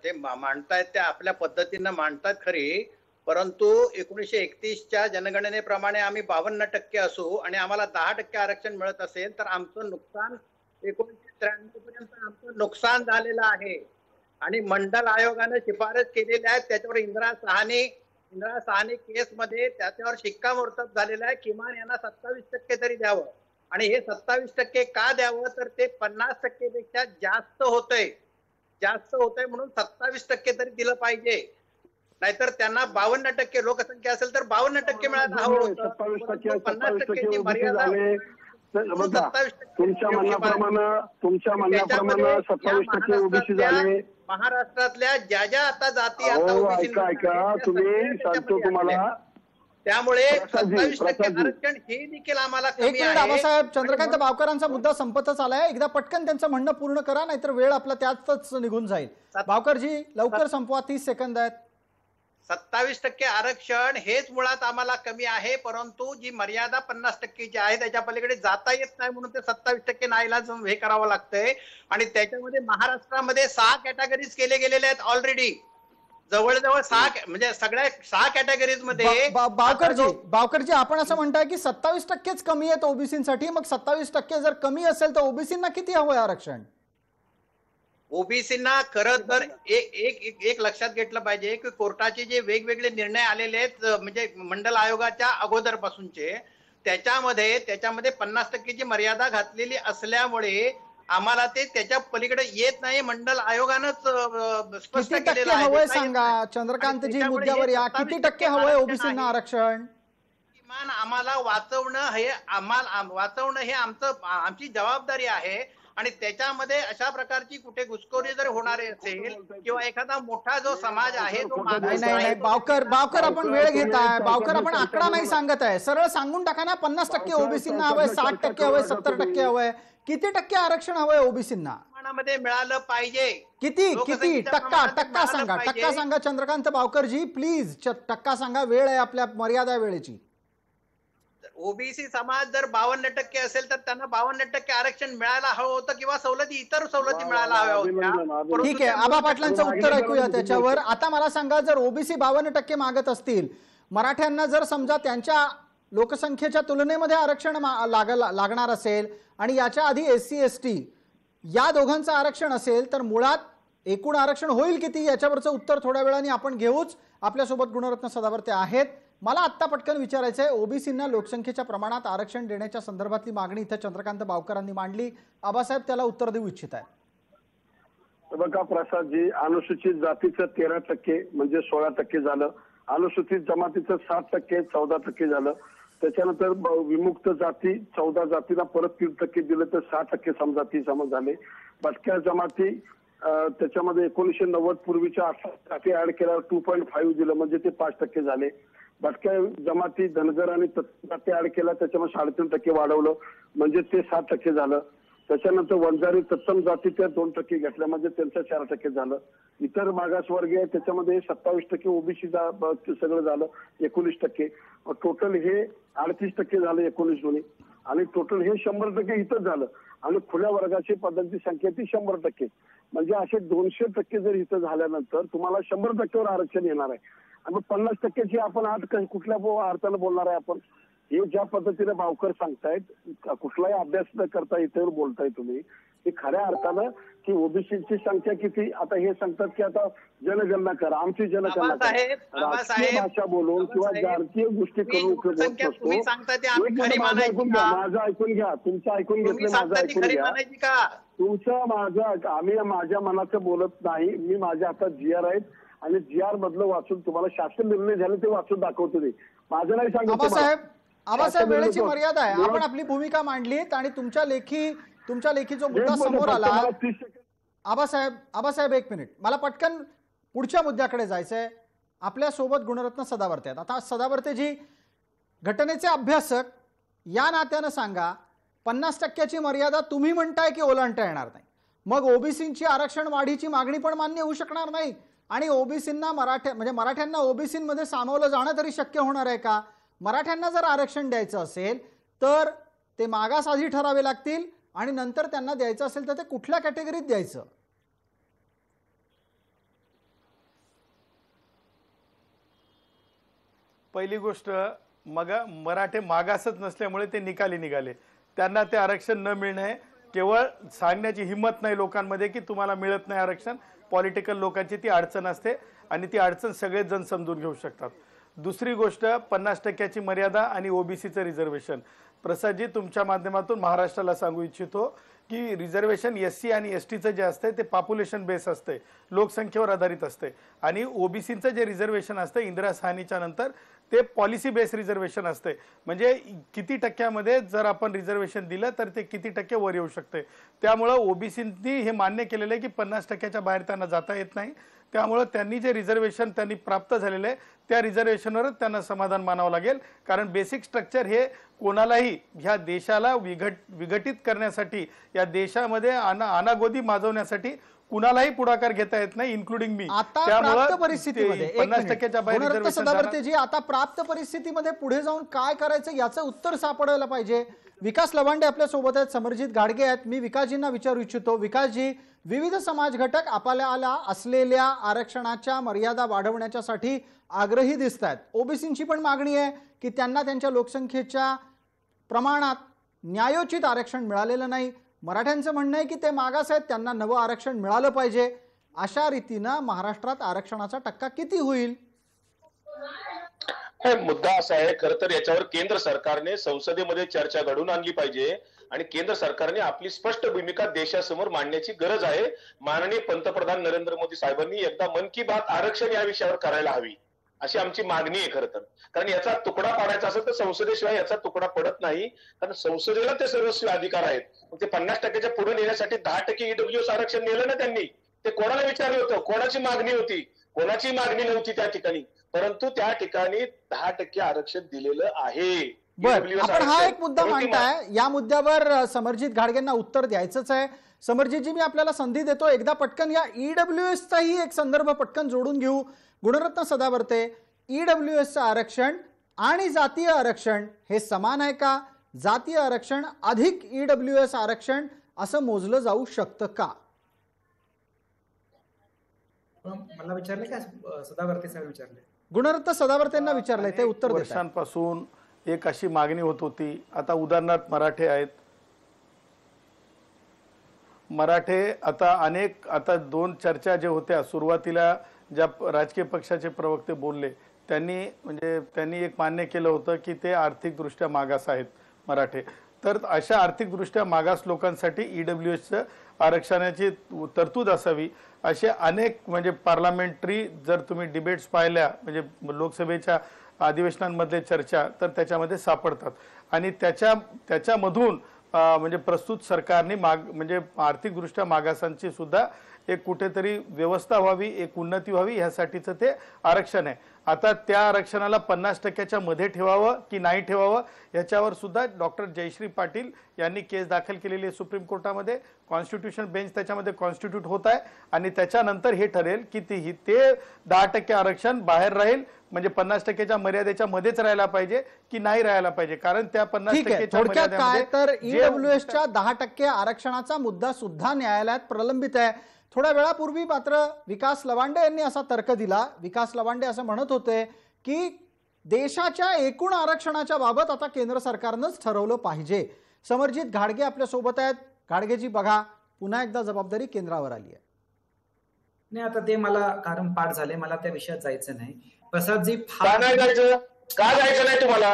ते मांडतायत त्या आपल्या पद्धतीनं मांडतात खरी, परंतु 1931च्या जनगणनेप्रमाणे आम्ही 52% असू आणि आम्हाला 10% आरक्षण मिळत असेल तर आमचं नुकसान 1993 पर्यंत आमचं नुकसान झालेलं आहे. आणि मंडल आयोगाने शिफारस केलेल्या आहेत त्याच्यावर इंदिरा साहनी केसमध्ये त्याच्यावर शिक्कामोर्तब झालेला आहे. किमान यांना 27% तरी द्यावं आणि हे 27% का द्यावं तर ते 50% पेक्षा जास्त होतंय म्हणून 27% तरी दिलं पाहिजे. नाहीतर त्यांना 52% लोकसंख्या असेल तर 52% मिळायला हवं होतं. 27% 50% ची ओबीसी मर्यादा झाले. बघा, 27% तुमच्या म्हणण्याप्रमाणे 27% ओबीसी झाले. महाराष्ट्रातल्या ज्या आता जाती आता हो, ओबीसी ऐका तुम्ही सांगतो तुम्हाला. त्यामुळे प्रसादजी, 27% आरक्षण हे देखील आम्हाला एक कमी मिनिट आहे. आबासाहेब, चंद्रकांत बावकरांचा मुद्दा संपतच आलाय. एकदा पटकन त्यांचं म्हणणं पूर्ण करा, नाहीतर वेळ आपला त्यातच निघून जाईल. बावकरजी लवकर संपवा, 30 सेकंद आहेत. 27% आरक्षण हेच मुळात आम्हाला कमी आहे, परंतु जी मर्यादा 50% आहे त्याच्या पलीकडे जाता येत नाही म्हणून ते 27% नाईलाज हे करावं लागतंय. आणि त्याच्यामध्ये महाराष्ट्रामध्ये 6 कॅटेगरीज केले गेलेले आहेत ऑलरेडी. जवळजवळ 6 म्हणजे सगळ्या 6 कॅटेगरीज मध्ये बावकरजी आपण असं म्हणताय की 27%च कमी आहेत ओबीसीसाठी. मग 27% जर कमी असेल तर ओबीसींना किती हवंय आरक्षण? ओबीसींना खरं तर एक लक्षात घेतलं पाहिजे की कोर्टाचे जे वेगवेगळे निर्णय आलेले आहेत म्हणजे मंडल आयोगाच्या अगोदरपासूनचे, त्याच्यामध्ये 50% ची मर्यादा घातलेली असल्यामुळे आम्हाला ते त्याच्या पलीकडे येत नाही. मंडल आयोगानंच स्पष्ट केलेलं आहे. हवंय सांगा चंद्रकांतजी, मुद्द्यावर या. किती टक्के हवंय ओबीसींना आरक्षण? किमान आम्हाला वाचवणं हे आमची जबाबदारी आहे. आणि त्याच्यामध्ये अशा प्रकारची कुठे घुसखोरी जर होणारी असेल किंवा एखादा मोठा जो समाज आहे तो नाही बावकर आपण वेळ घेताय. बावकर आपण आकडा नाही सांगत आहे, सरळ सांगून टाका ना. 50% ओबीसींना हवंय, 60% हवंय, 70% हवंय. किती टक्के आरक्षण हवंय ओबीसींना? प्रमाणामध्ये मिळालं पाहिजे. किती टक्का सांगा चंद्रकांत बावकरजी प्लीज. टक्का सांगा, वेळ आहे आपल्या, मर्यादा वेळेची. ओबीसी समाज जर 52% असेल तर त्यांना 52% आरक्षण मिळायला हवं होतं किंवा इतर सवलती मिळायला हव्या होत्या. ठीक आहे, आबा पाटलांचं उत्तर ऐकूया त्याच्यावर. आता मला सांगा, जर ओबीसी 52% मागत असतील, मराठ्यांना जर समजा त्यांच्या लोकसंख्येच्या तुलनेमध्ये आरक्षण लागणार असेल आणि याच्या आधी एससी एसटी या दोघांचं आरक्षण असेल, तर मुळात एकूण आरक्षण होईल किती याच्यावरचं उत्तर थोड्या वेळाने आपण घेऊच. आपल्यासोबत गुणरत्न सदावर्ते आहेत. मला आत्ता पटकन विचारायचं आहे, ओबीसींना लोकसंख्येच्या प्रमाणात आरक्षण देण्याच्या संदर्भातली मागणी इथं चंद्रकांत बावकरांनी मांडली. आबासाहेब त्याला उत्तर देऊ इच्छित आहेत. बघा प्रसादजी, अनुसूचित जातीचं 13% म्हणजे 16% झालं. अनुसूचित जमातीचं 7%, 14% झालं. त्याच्यानंतर विमुक्त जाती 14 जातीला परत 3% दिलं तर 6% समजाती झाले. भटक्या जमाती त्याच्यामध्ये 1990 पूर्वीच्या 18% ऍड केल्यावर 2.5 दिलं म्हणजे ते 5% झाले. भटक्या जमाती धनगर आणि जाती ऍड केला त्याच्यामध्ये 3.5% वाढवलं म्हणजे ते 7% झालं. त्याच्यानंतर वंजारी तत्सम जाती त्या 2% घेतल्या म्हणजे त्यांचं 4% झालं. इतर मागासवर्गीय त्याच्यामध्ये 27% ओबीसी सगळं झालं 19%. टोटल हे 38% झालं 19 दोन्ही. आणि टोटल हे 100% इथं झालं. आणि खुल्या वर्गाची पदांची संख्या ती 100%. म्हणजे असे 200% जर इथं झाल्यानंतर तुम्हाला 100%वर आरक्षण येणार आहे. आणि 50%ची आपण आज कुठल्या अर्थानं बोलणार आहे आपण? हे ज्या पद्धतीने बावकर सांगतायत, कुठलाही अभ्यास न करता इथे बोलताय तुम्ही, हे खऱ्या अर्थानं की ओबीसीची संख्या किती. आता हे सांगतात की आता जनगणना करा, आमची जनगणना करा, राजकीय भाषा बोलून किंवा भारतीय गोष्टी करून माझं ऐकून घ्या, तुमचं ऐकून घेतलं, माझं ऐकून घ्या. तुमचं माझं, आम्ही माझ्या मनाचं बोलत नाही. मी माझ्या हातात जीआर आहेत आणि जीआर मधलं वाचून तुम्हाला शासन निर्णय झाले ते वाचून दाखवतो. ते माझं नाही सांगत. आबासाहेब वेळेची मर्यादा आहे, आपण आपली भूमिका मांडलीत आणि तुमच्या लेखी जो मुद्दा समोर आला. आबासाहेब एक मिनिट, मला पटकन पुढच्या मुद्द्याकडे जायचंय. आपल्या सोबत गुणरत्न सदावर्ते आहेत. आता सदावर्तेजी, घटनेचे अभ्यासक या नात्यानं सांगा, 50%ची मर्यादा तुम्ही म्हणताय की ओलांडता येणार नाही, मग ओबीसींची आरक्षण वाढीची मागणी पण मान्य होऊ शकणार नाही आणि ओबीसींना मराठ्यांना ओबीसींमध्ये सामावलं जाणं तरी शक्य होणार आहे का? मराठ्यांना जर आरक्षण द्यायचं असेल तर ते मागास आधी ठरावे लागतील आणि नंतर त्यांना द्यायचं असेल तर ते कुठल्या कॅटेगरीत द्यायचं? पहिली गोष्ट, मराठे मागासच नसल्यामुळे ते निघाले. त्यांना ते आरक्षण न मिळणे, केवळ सांगण्याची हिंमत नाही लोकांमध्ये की तुम्हाला मिळत नाही आरक्षण. पॉलिटिकल लोकांची ती अडचण असते आणि ती अडचण सगळेच जण समजून घेऊ शकतात. दुसरी गोष्ट, 50%ची मर्यादा आणि ओबीसीचं रिझर्वेशन. प्रसादजी, तुमच्या माध्यमातून महाराष्ट्राला सांगू इच्छितो की रिझर्वेशन SC आणि STचं जे असते ते पॉप्युलेशन बेस असते, लोकसंख्येवर आधारित असते, आणि ओबीसीचं जे रिझर्वेशन असतं इंदिरा साहनीच्या नंतर ते पॉलिसी बेस रिझर्वेशन असते. म्हणजे किती टक्क्यामध्ये जर आपण रिझर्वेशन दिलं तर ते किती टक्के वर येऊ शकते. त्यामुळं ओबीसींनी हे मान्य केलेलं आहे की 50% बाहेर त्यांना जाता येत नाही. त्यामुळं त्यांनी जे रिझर्वेशन त्यांनी प्राप्त झालेलं आहे त्या रिझर्वेशनवरच त्यांना समाधान मानावं लागेल. कारण बेसिक स्ट्रक्चर हे कोणालाही ह्या देशाला विघटित करण्यासाठी, या देशामध्ये अनागोदी माजवण्यासाठी कुणालाही पुढाकार घेता येत नाही, इन्क्लुडिंग मी. आता प्राप्त परिस्थितीमध्ये 50%च्या बाहेर रिझर्वेशन सदावर्तेजी, आता प्राप्त परिस्थितीमध्ये पुढे जाऊन काय करायचं याचं उत्तर सापडायला पाहिजे. विकास लवांडे आपल्या सोबत आहेत, समरजित घाडगे आहेत. मी विकासजींना विचारू इच्छितो, विकासजी, विविध समाज घटक आपल्याला असलेल्या आरक्षणाच्या मर्यादा वाढवण्याच्यासाठी आग्रही दिसत आहेत. ओबीसींची पण मागणी आहे की त्यांना त्यांच्या लोकसंख्येच्या प्रमाणात न्यायोचित आरक्षण मिळालेलं नाही. मराठ्यांचं म्हणणं आहे की ते मागास आहेत, त्यांना नवं आरक्षण मिळालं पाहिजे. अशा रीतीनं महाराष्ट्रात आरक्षणाचा टक्का किती होईल? मुद्दा असा आहे, खरं तर याच्यावर केंद्र सरकारने संसदेमध्ये चर्चा घडवून आणली पाहिजे आणि केंद्र सरकारने आपली स्पष्ट भूमिका देशासमोर मांडण्याची गरज आहे. माननीय पंतप्रधान नरेंद्र मोदी साहेबांनी एकदा मन की बात आरक्षण या विषयावर करायला हवी, अशी आमची मागणी आहे खरं तर. कारण याचा तुकडा पाडायचा असेल तर संसदेशिवाय याचा तुकडा पडत नाही. कारण संसदेला ते सर्वस्वी अधिकार आहेत. ते 50%च्या पुढे नेण्यासाठी 10% EWS आरक्षण नेलं ना त्यांनी. ते कोणाला विचारलं होतं, कोणाची मागणी होती? कोणाची मागणी नव्हती त्या ठिकाणी, परंतु त्या ठिकाणी 10% आरक्षण दिलेलं आहे. बरं, आपण हा एक मुद्दा मांडताय, या मुद्द्यावर समरजित घाडगेंना उत्तर द्यायचंच आहे. समरजितजी, मी आपल्याला संधी देतो, एकदा पटकन या EWSचाही एक संदर्भ पटकन जोडून घेऊ. गुणरत्न सदावर्ते, EWSचं आरक्षण आणि जातीय आरक्षण हे समान आहे का? जातीय आरक्षण अधिक EWS आरक्षण असं मोजलं जाऊ शकतं का? मला विचारले का सदावर्ते साहेब विचारले? गुणरत्न सदावर्तेंना विचारलंय, ते उत्तर देतात. वर्षांपासून एक अशी मागणी होत होती. आता उदाहरणार्थ मराठे आहेत, मराठे आता 2 चर्चा जे होत्या सुरुवातीला, ज्या राजकीय पक्षाचे प्रवक्ते बोलले त्यांनी एक मान्य केलं होतं की ते आर्थिकदृष्ट्या मागास आहेत मराठे. तर अशा आर्थिकदृष्ट्या मागास लोकांसाठी EWSचं आरक्षणाची तरतूद असावी, असे अनेक पार्लमेंटरी जर तुम्ही डिबेट्स पाहिल्या, लोकसभेच्या अधिवेशनांमध्ये चर्चा, तर त्याच्यामध्ये सापडतात. आणि त्याच्यामधून प्रस्तुत सरकारने आर्थिकदृष्ट्या मागासांची सुद्धा एक कुठेतरी व्यवस्था व्हावी, एक उन्नती व्हावी, ह्यासाठीचं ते आरक्षण आहे. आता त्या आरक्षणाला 50%च्या मध्ये ठेवावं की नाही ठेवावं याच्यावर सुद्धा डॉक्टर जयश्री पाटील यांनी केस दाखल केलेली आहे सुप्रीम कोर्टामध्ये. कॉन्स्टिट्यूशन बेंच त्याच्यामध्ये कॉन्स्टिट्यूट होत आहे आणि त्याच्यानंतर हे ठरेल की ते 10% आरक्षण बाहेर राहील, 50%च्या मर्यादेच्या मध्येच राहायला पाहिजे की नाही राहायला पाहिजे. कारण त्या 50%च्या थोडक्यात काय तर EWSच्या 10% आरक्षणाचा मुद्दा सुद्धा न्यायालयात प्रलंबित आहे. थोड्या वेळापूर्वी मात्र विकास लवांडे यांनी असा तर्क दिला. विकास लवांडे असं म्हणत होते की देशाच्या एकूण आरक्षणाच्या बाबत आता केंद्र सरकारनंच ठरवलं पाहिजे. समरजित घाडगे आपल्या सोबत आहेत. घाडगेजी, बघा, पुन्हा एकदा जबाबदारी केंद्रावर आली आहे. नाही, आता ते मला कारण पाठ झाले, मला त्या विषयात जायचं नाही. प्रसादजी, का जायचं नाही तुम्हाला?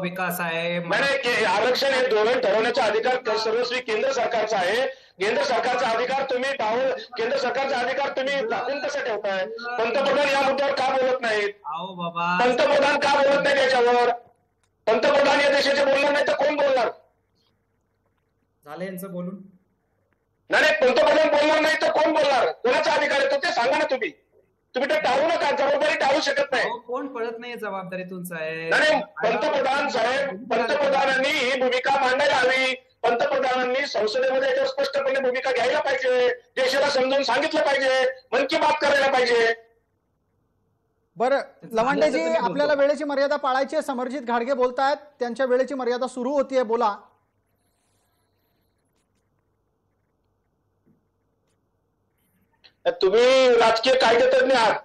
विकास आहे, आरक्षण हे धोरण ठरवण्याचा अधिकार सर्वस्वी केंद्र सरकारचा आहे. केंद्र सरकारचा अधिकार तुम्ही टाकून कसं ठेवताय? पंतप्रधान या मुद्द्यावर का बोलत नाहीत? पंतप्रधान का बोलत नाही त्याच्यावर? पंतप्रधान या देशाचे बोलणार नाही तर कोण बोलणार? झालं यांचं बोलून? नाही, पंतप्रधान बोलणार नाही तर कोण बोलणार? कोणाचा अधिकार आहे ते सांगा ना. तुम्ही ते टाळू नका, जबाबदारी टाळू शकत नाही. कोण पडत नाही जबाबदारी तुमचं आहे? नाही, पंतप्रधान साहेब, पंतप्रधानांनी ही भूमिका मांडायला हवी. पंतप्रधानांनी संसदेमध्ये याच्यावर स्पष्टपणे भूमिका घ्यायला पाहिजे, देशाला समजून सांगितलं पाहिजे, मन की बात करायला पाहिजे. बरं लवांडेजी, आपल्याला वेळेची मर्यादा पाळायची आहे. समरजित घाडगे बोलतायत, त्यांच्या वेळेची मर्यादा सुरू होतीये, बोला. तुम्ही राजकीय कायदेतज्ञ आहात,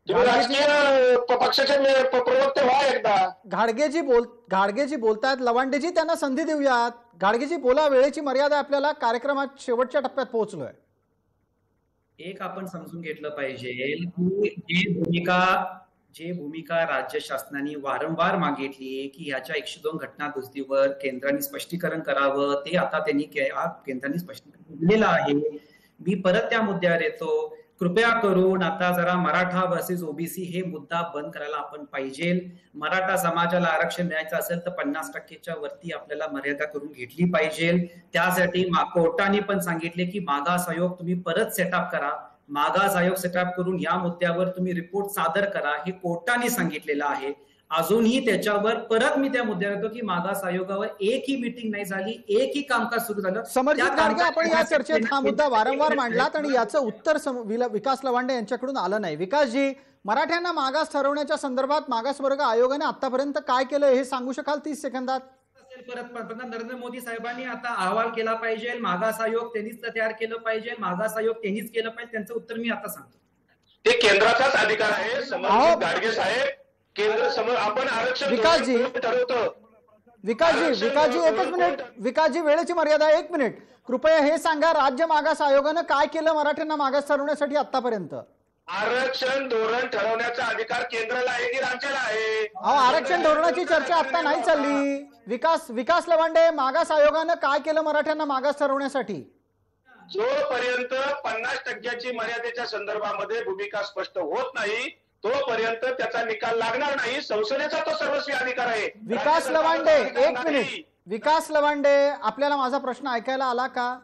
तुम्ही राजकीय पक्षाचे प्रवक्ते व्हा एकदा. घाडगेजी बोलतायत, लवांडेजी त्यांना संधी देऊयात. घाडगेजी बोला, वेळेची मर्यादा आपल्याला, कार्यक्रमात शेवटच्या टप्प्यात पोहोचलोय. एक आपण समजून घेतलं पाहिजे की जी भूमिका जे भूमिका राज्य शासनाने वारंवार मागितली की ह्याच्या 102 घटना दुरुस्तीवर केंद्राने स्पष्टीकरण करावं, ते आता त्यांनी केंद्राने स्पष्टीकरण दिलेलं आहे. मी परत त्या मुद्द्यावर येतो. कृपया करून आता जरा मराठा वर्सेस ओबीसी हे मुद्दा बंद करायला आपण पाहिजे. मराठा समाजाला आरक्षण मिळायचं असेल तर 50%च्या वरती आपल्याला मर्यादा करून घेतली पाहिजे. त्यासाठी कोर्टाने पण सांगितले की मागास आयोग तुम्ही परत सेटअप करा. मागास आयोग सेटअप करून या मुद्द्यावर तुम्ही रिपोर्ट सादर करा, हे कोर्टाने सांगितलेलं आहे. अजूनही त्याच्यावर परत मी त्या मुद्द्यावर येतो की मागास आयोगावर एकही मीटिंग नाही झाली, एकही कामकाज सुरू झालं. समरजित गाडगे, आपण या चर्चेत हा मुद्दा वारंवार मांडलात आणि याचं उत्तर विकास लवांडे यांच्याकडून आलं नाही. विकासजी, मराठ्यांना मागास ठरवण्याच्या संदर्भात मागासवर्ग आयोगाने आतापर्यंत काय केलं हे सांगू शकाल 30 सेकंदात? परत पंतप्रधान नरेंद्र मोदी साहेबांनी आता अहवाल केला पाहिजे. मागास आयोग त्यांनीच तयार केलं पाहिजे. मागास आयोग त्यांनीच केलं पाहिजे. त्यांचं उत्तर मी आता सांगतो. ते केंद्राचाच अधिकार आहे. समर्जित गाडगे साहेब, केंद्र समोर आपण आरक्षण विकासजी, ठरवतो. विकासजी एकच मिनिट. विकासजी, वेळेची मर्यादा आहे, 1 मिनिट. कृपया हे सांगा, राज्य मागास आयोगानं काय केलं मराठ्यांना मागास ठरवण्यासाठी आतापर्यंत? आरक्षण धोरण ठरवण्याचा अधिकार केंद्राला आहे की राज्याला आहे? आरक्षण धोरणाची चर्चा आता नाही चालली. विकास लवांडे, मागास आयोगानं काय केलं मराठ्यांना मागास ठरवण्यासाठी? जोपर्यंत 50%ची मर्यादेच्या संदर्भामध्ये भूमिका स्पष्ट होत नाही तोपर्यंत त्याचा निकाल लागणार नाही. संसदेचा तो सर्वस्वी अधिकार आहे. विकास लवांडे, 1 मिनिट. विकास लवांडे, आपल्याला माझा प्रश्न ऐकायला आला का?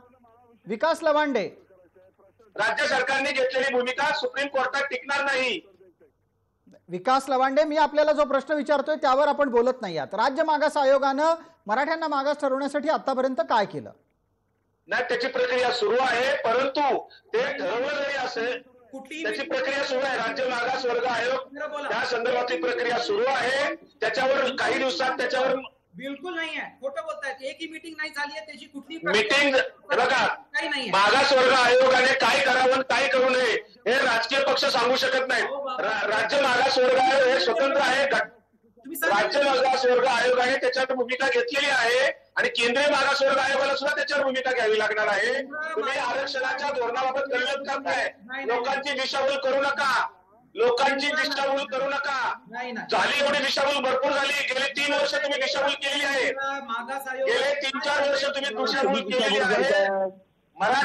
विकास लवांडे, राज्य सरकारने घेतलेली भूमिका सुप्रीम कोर्टात टिकणार नाही. विकास लवांडे, मी आपल्याला जो प्रश्न विचारतोय त्यावर आपण बोलत नाही आहात. राज्य मागास आयोगानं मराठ्यांना मागास ठरवण्यासाठी आतापर्यंत काय केलं? नाही, त्याची प्रक्रिया सुरू आहे, परंतु ते ठरवलं जरी असेल त्याची प्रक्रिया सुरू आहे. राज्य मागास वर्ग आयोग त्या संदर्भातली प्रक्रिया सुरू आहे. त्याच्यावर काही दिवसात त्याच्यावर बिलकुल नाही आहे. खोटं बोलतायत. एकही मीटिंग नाही झाली आहे त्याची. कुठली मीटिंग बघा, काही नाही. मागास वर्ग आयोगाने काय करावं काय करू नये हे राजकीय पक्ष सांगू शकत नाहीत. राज्य मागास वर्ग आयोग हे स्वतंत्र आहे. राज्य मागास वर्ग आयोगाने त्याच्यावर भूमिका घेतलेली आहे आणि केंद्रीय मागास वर्ग आयोगाला सुद्धा त्याच्यावर भूमिका घ्यावी लागणार आहे. तुम्ही आरक्षणाच्या धोरणाबाबत गल्लत करताय. लोकांची दिशाभूल करू नका. लोकांची दिशाभूल करू नका. झाली एवढी दिशाभूल भरपूर झाली. गेले 3 वर्ष तुम्ही दिशाभूल केलेली आहे. गेले 3-4 वर्ष तुम्ही दिशाभूल केलेली आहे. मला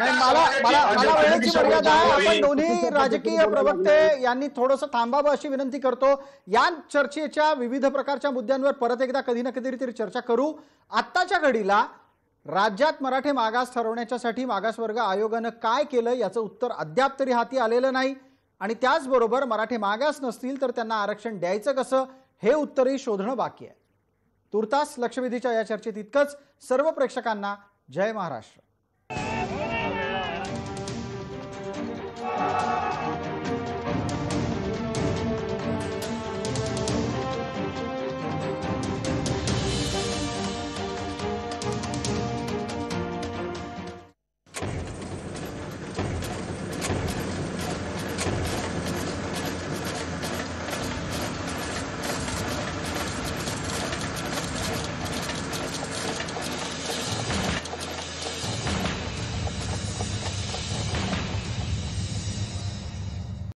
वेळेची मर्यादा आहे. आपण दोन्ही राजकीय प्रवक्ते यांनी थोडंसं थांबावं अशी विनंती करतो. या चर्चेच्या विविध प्रकारच्या मुद्द्यांवर परत एकदा कधी ना कधीतरी चर्चा करू. आत्ताच्या घडीला राज्यात मराठे मागास ठरवण्याच्यासाठी मागासवर्ग आयोगानं काय केलं याचं उत्तर अद्याप तरी हाती आलेलं नाही. आणि त्याचबरोबर मराठे मागास नसतील तर त्यांना आरक्षण द्यायचं कसं हे उत्तरही शोधणं बाकी आहे. तुर्तास लक्षवेधीच्या या चर्चेत इतकंच. सर्व प्रेक्षकांना जय महाराष्ट्र.